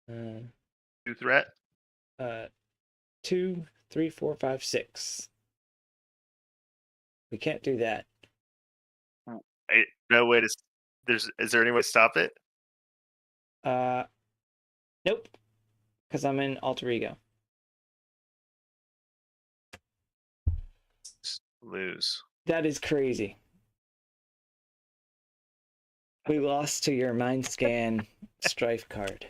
Uh, 2 threat. 2, 3, 4, 5, 6. We can't do that. No way to. Is there any way to stop it? Nope, because I'm in alter ego. Lose. That is crazy. We lost to your mind scan strife card.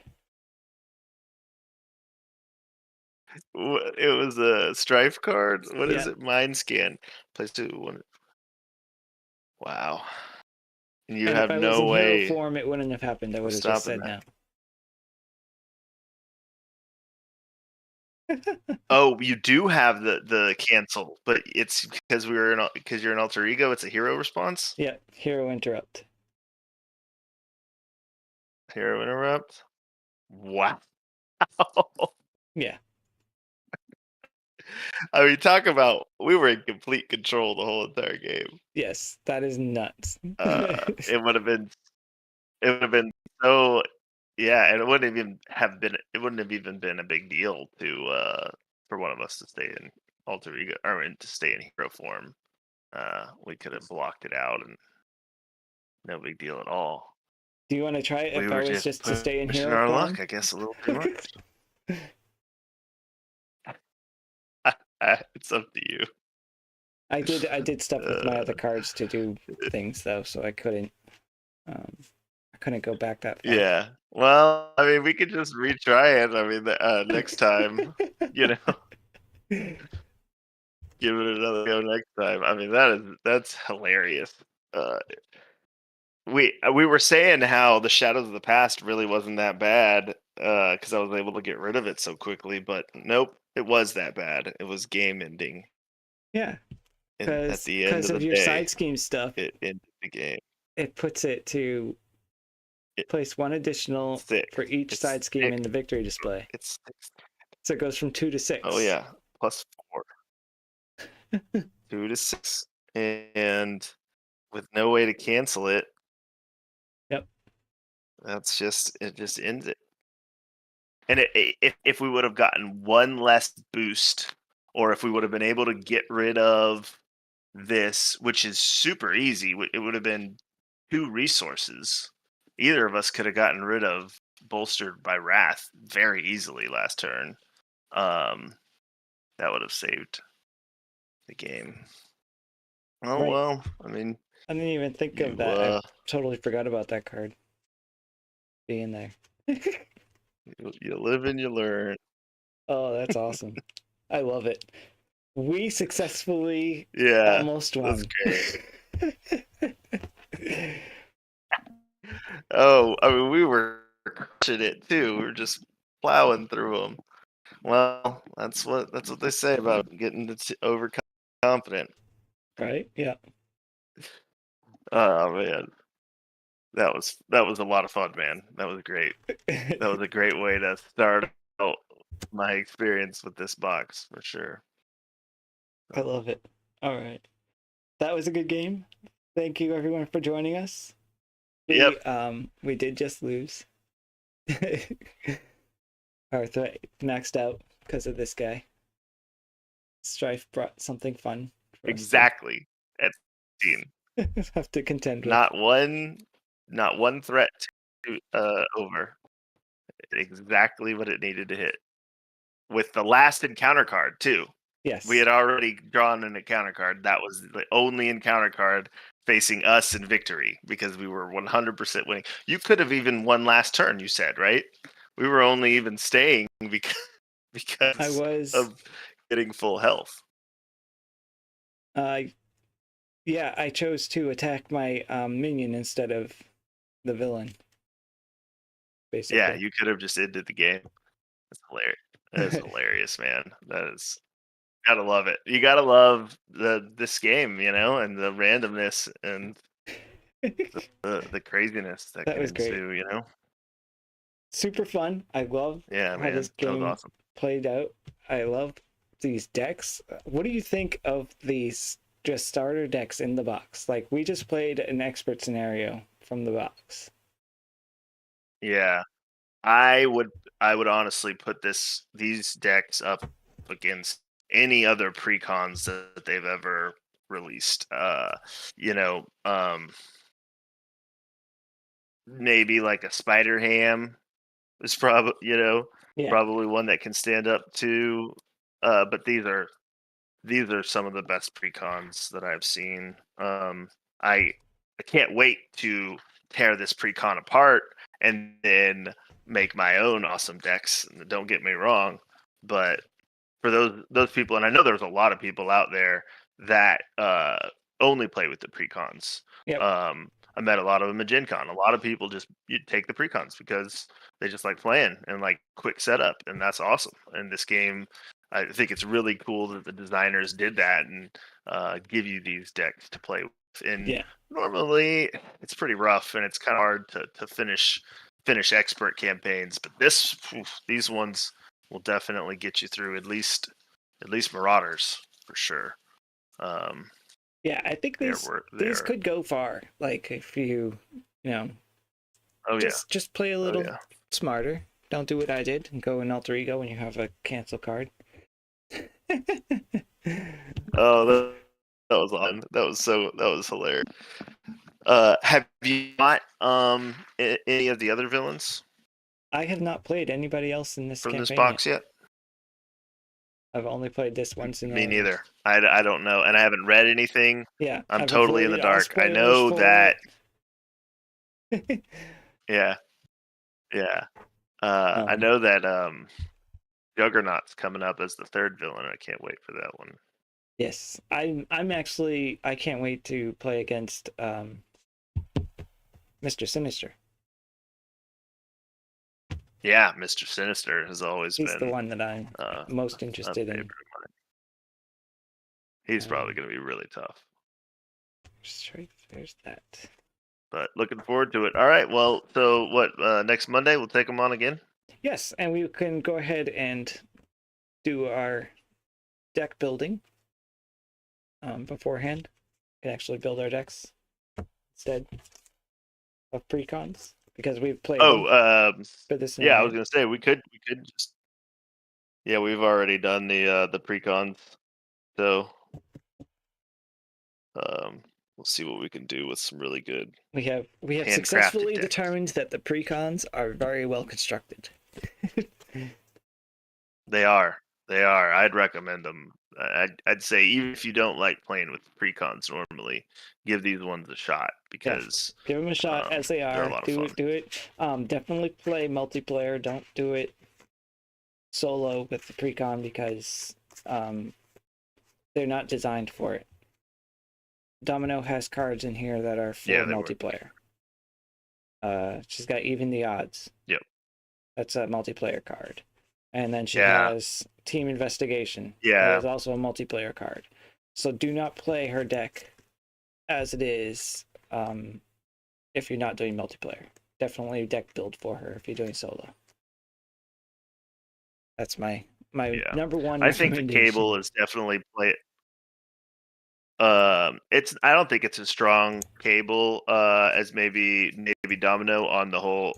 It was a strife card. What is Yeah. it? Mind scan. Place 2. 1. Wow. And you And if have I was no in hero way form, it wouldn't have happened. I of would have just stopping said that. no. Oh, you do have the cancel, but it's because because you're an alter ego. It's a hero response. Yeah, hero interrupt. Hero interrupt. Wow. Yeah. I mean, talk about we were in complete control the whole entire game. Yes, that is nuts. It would have been. It would have been so. Yeah, and it wouldn't have even been a big deal for one of us to stay in alter ego to stay in hero form. We could have blocked it out and no big deal at all. Do you want to try it We if I were was just just to stay in pushing hero our form? luck, I guess, a little too much. It's up to you. I did stuff with my Uh, other cards to do things though, so I couldn't go back that far. yeah. Well, I mean, we could just retry it. I mean, next time, you know, give it another go next time. I mean, that's hilarious. Uh, we were saying how the Shadows of the Past really wasn't that bad because I was able to get rid of it so quickly, but nope, it was that bad. It was game ending, Yeah, and at the end because of of the your day, side scheme stuff, it ended the game. it puts it to It, place 1 additional six. for each It's side scheme six. in the victory display. It's six. So it goes from 2 to Oh 6. yeah, plus 4, 2 to 6, and with no way to cancel it. Yep. It just ends it. And if we would have gotten one less boost, or if we would have been able to get rid of this, which is super easy, it would have been 2 resources. Either of us could have gotten rid of bolstered by wrath very easily last turn. That would have saved the game. Oh Right. well, I mean, I didn't even think of you that. I totally forgot about that card being there. you live and you learn. Oh, that's awesome. I love it. We successfully Yeah, almost that's won. great. Oh, I mean, we were crushing it too. We were just plowing through them. Well, that's what they say about getting overconfident. Right? Yeah. Oh man, that was a lot of fun, man. That was great. That was a great way to start out my experience with this box for sure. I love it. All right. That was a good game. Thank you everyone for joining us. Yep. We did just lose. Our threat maxed out because of this guy. Strife brought something fun for us Exactly. At 16. to have to contend with. Not one threat to over. Exactly what it needed to hit. With the last encounter card too. Yes. We had already drawn an encounter card. That was the only encounter card facing us in victory because we were 100% winning. You could have even won last turn, you said, right? We were only even staying because I was of getting full health. yeah, I chose to attack my minion instead of the villain. Basically. Yeah, you could have just ended the game. That's hilarious. That is hilarious, man. That is gotta love it. You gotta love this game, and the randomness and the craziness that That can was great. ensue. Super fun. I love Yeah, how this man, that was game awesome. played out. I love these decks. What do you think of these just starter decks in the box? Like we just played an expert scenario from the box. Yeah, I would honestly put these decks up against any other precons that they've ever released. You know, maybe like a Spider Ham is probably Yeah. probably one that can stand up to. But these are some of the best precons that I've seen. I I can't wait to tear this precon apart and then make my own awesome decks. Don't get me wrong, but for those people, and I know there's a lot of people out there that only play with the precons. Yep. I met a lot of them at Gen Con. A lot of people just you take the precons because they just like playing and like quick setup, and that's awesome. And this game, I think it's really cool that the designers did that and give you these decks to play with. And Yeah. normally, it's pretty rough and it's kind of hard to finish expert campaigns, but these ones will definitely get you through at least Marauders for sure. Um, Yeah. I think they're these they're could go far. Like if you know, oh yeah, just play a oh little yeah. smarter. Don't do what I did and go in alter ego when you have a cancel card. Oh, that was on. That was hilarious. Have you not any of the other villains I have not played anybody else in this from this campaign yet. box yet? I've only played this once in Me a. neither. I don't know, and I haven't read anything. Yeah, I'm I've totally in the avoided all dark. I spoilers know for that. it. Yeah, yeah. I um, know that Juggernaut's coming up as the third villain. I can't wait for that one. yes, I'm actually I can't wait to play against Mr. Sinister. Yeah, Mr. Sinister has always He's the been one that I'm uh, most a interested favorite in. of mine. He's probably Um, going to be really tough, Straight, there's that. but looking forward to it. All right, well, so what? Next Monday we'll take him on again. Yes, and we can go ahead and do our deck building beforehand. We can actually build our decks instead of precons because we've played them Oh, for this yeah, I was scenario. going to say we could just yeah, we've already done the precons, so um, we'll see what we can do with some really good We have handcrafted successfully decks. determined that the precons are very well constructed. They are. They are. I'd recommend them. I'd say even if you don't like playing with precons normally, give these ones a shot Yeah, because give them a shot as they they're a are. lot of Do fun. it. Do it. Definitely play multiplayer. Don't do it solo with the precon because um, they're not designed for it. Domino has cards in here that are Yeah, for they were. multiplayer. She's got even the odds. Yep. That's a multiplayer card. And then she Yeah. has Team Investigation. That Yeah. is also a multiplayer card. So do not play her deck as it is if you're not doing multiplayer. Definitely deck build for her if you're doing solo. That's my Yeah. number one I think the recommendation. cable is definitely play. I don't think it's a strong cable as maybe Domino on the whole.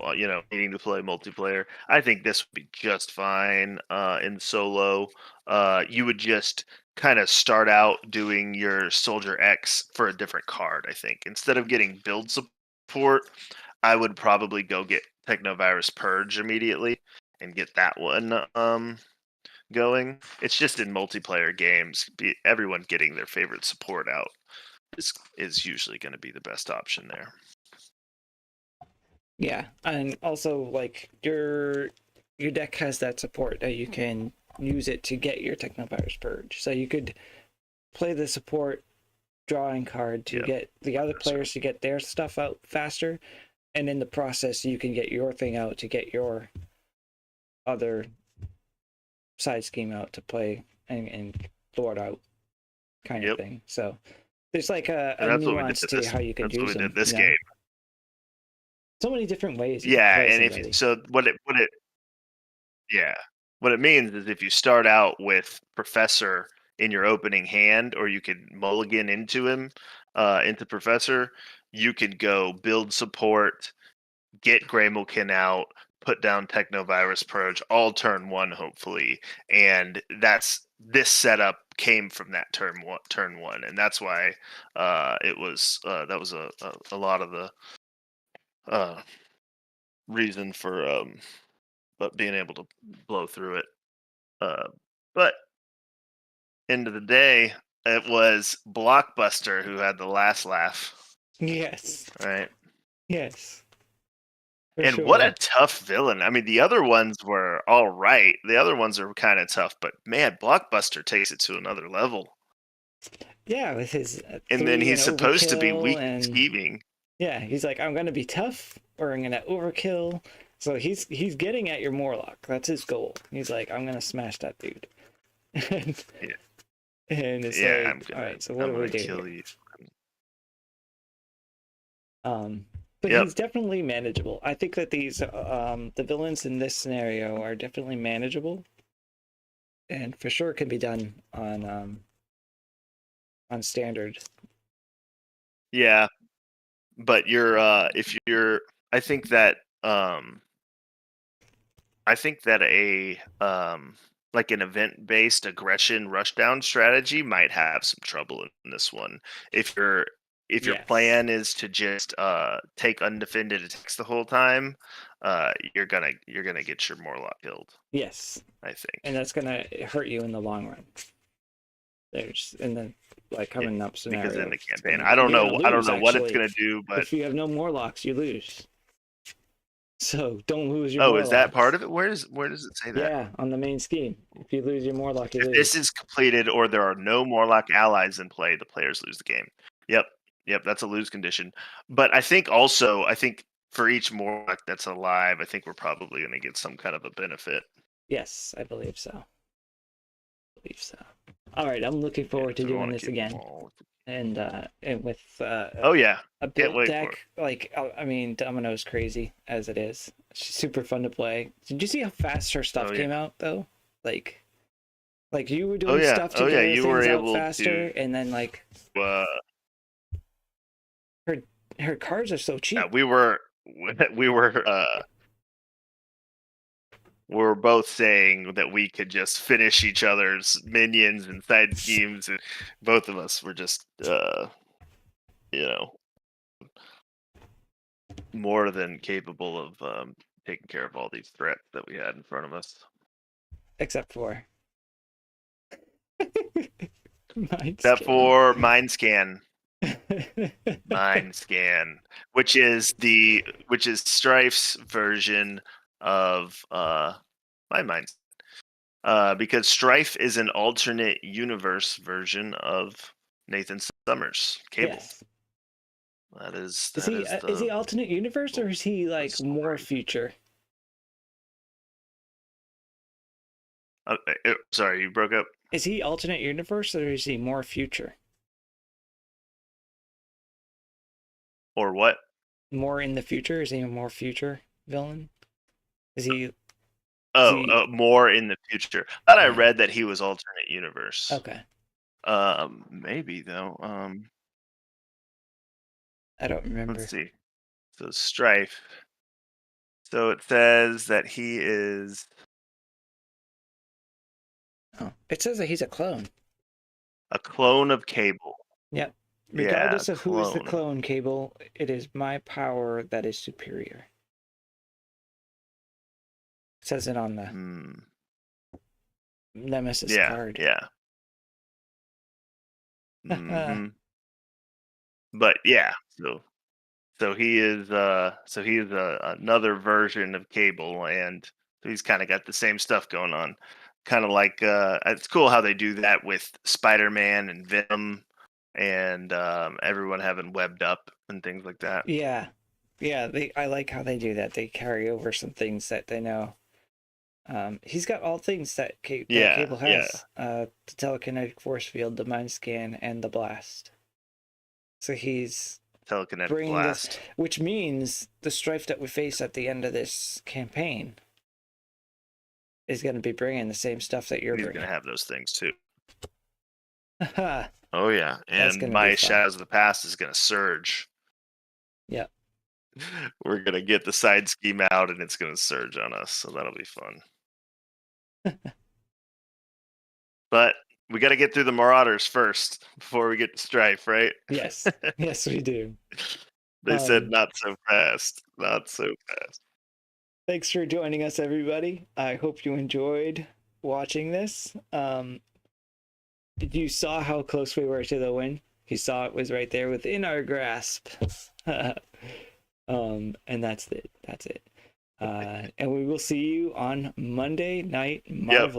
Needing to play multiplayer. I think this would be just fine in solo. You would just kind of start out doing your Soldier X for a different card. I think instead of getting build support, I would probably go get Technovirus Purge immediately and get that one going. It's just in multiplayer games, everyone getting their favorite support out is usually going to be the best option there. Yeah, and also like your deck has that support that you can use it to get your Technovirus Purge. So you could play the support drawing card to Yeah, get the other so players to get their stuff out faster, and in the process you can get your thing out to get your other side scheme out to play and lord out kind of Yep. thing. So there's like And a that's what we did nuance to this. how you could That's what use we did them. this game. So many different ways you could Yeah, play and if somebody. so, what it yeah, what it means is if you start out with Professor in your opening hand, or you could mulligan into him, into Professor, you could go build support, get Greymulkin out, put down Technovirus Purge, all turn one, hopefully. And this setup came from that turn one, and that's why it was that was a lot of the uh, reason for but being able to blow through it. But end of the day, it was Blockbuster who had the last laugh, Yes. right? Yes. For And what a sure. tough villain. I mean, the other ones were all right. The other ones are kind of tough, but man, Blockbuster takes it to another level. Yeah, with his And then 3 and he's supposed to be overkill weak and and scheming. yeah, he's like, I'm gonna be tough or I'm gonna overkill. So he's getting at your Morlock. That's his goal. He's like, I'm gonna smash that dude. and, Yeah, and it's yeah, like, all right, so what I'm do we gonna do here? kill you. But Yep. he's definitely manageable. I think that these the villains in this scenario are definitely manageable, and for sure can be done on standard. Yeah, but you're if you're I think that um I think that a like an event-based aggression rushdown strategy might have some trouble in this one. If your Yes, plan is to just take undefended attacks the whole time, you're gonna get your Morlock killed, yes, I think. and that's gonna hurt you in the long run. There's in the like Yeah, coming up because in scenario, the it's campaign, gonna you're gonna I don't lose know what it's actually. gonna do, but If you have no Morlocks, you lose. So don't lose your oh, is that part Morlocks. of it? Where does it say that? Yeah, on the main scheme. If you lose your Morlock, you If this lose. is completed or there are no Morlock allies in play, the players lose the game. Yep. Yep, that's a lose condition. But I think for each Morlock that's alive, I think we're probably going to get some kind of a benefit. Yes, I believe so. I believe so. All right, I'm looking Yeah, forward to so we doing want to this keep them again, all. and with Oh yeah, a can't built wait for it. deck. Like I mean, Domino's crazy as it is. She's super fun to play. Did you see how fast her Oh stuff yeah. came out though? Like you were doing stuff to Oh get yeah. her You were things out able faster, to. and then like Uh, her her cards are so yeah, cheap. we were we were we were both saying that we could just finish each other's minions and side schemes, and both of us were just you know more than capable of taking care of all these threats that we had in front of us. Except for mind Except scan. for Mind Scan, which is Strife's version of my mind. Because Strife is an alternate universe version of Nathan Summers Cable. Yes. That is Is he the alternate universe or is he like more story. future? Sorry, you broke up. Is he alternate universe or is he more future? Or what? More in the future? Is he a more future villain? Is he is Oh, he more in the future. I thought I yeah. read that he was alternate universe. Okay. Maybe though. I don't Let's remember. see. So Strife. So it says that he is Oh. It says that he's a clone. a clone of Cable. Yep. Yeah, Regardless of who is the clone. clone, Cable, it is my power that is superior. It says it on the Hmm. Nemesis Yeah, card. yeah. Hmm. But yeah, so he is another version of Cable, and so he's kind of got the same stuff going on. Kind of like it's cool how they do that with Spider-Man and Venom, and everyone having webbed up and things like that. Yeah. Yeah, I like how they do that. They carry over some things that they know. He's got all things that that Yeah, Cable yeah. has. The telekinetic force field, the mind scan, and the blast. So he's Telekinetic bringing this, blast. which means the strife that we face at the end of this campaign is going to be bringing the same stuff that you're He's gonna bringing. have those things too. That's Oh yeah, and going to be my fun. Shadows of the Past is gonna surge. Yeah. We're gonna get the side scheme out, and it's gonna surge on us. So that'll be fun. But we got to get through the Marauders first before we get to Strife, right? Yes. Yes, we do. They said Um, not so fast. Not so fast. Thanks for joining us, everybody. I hope you enjoyed watching this. You saw how close we were to the win. You saw it was right there within our grasp. And that's it. That's it. And we will see you on Monday Night Marvel. Yep.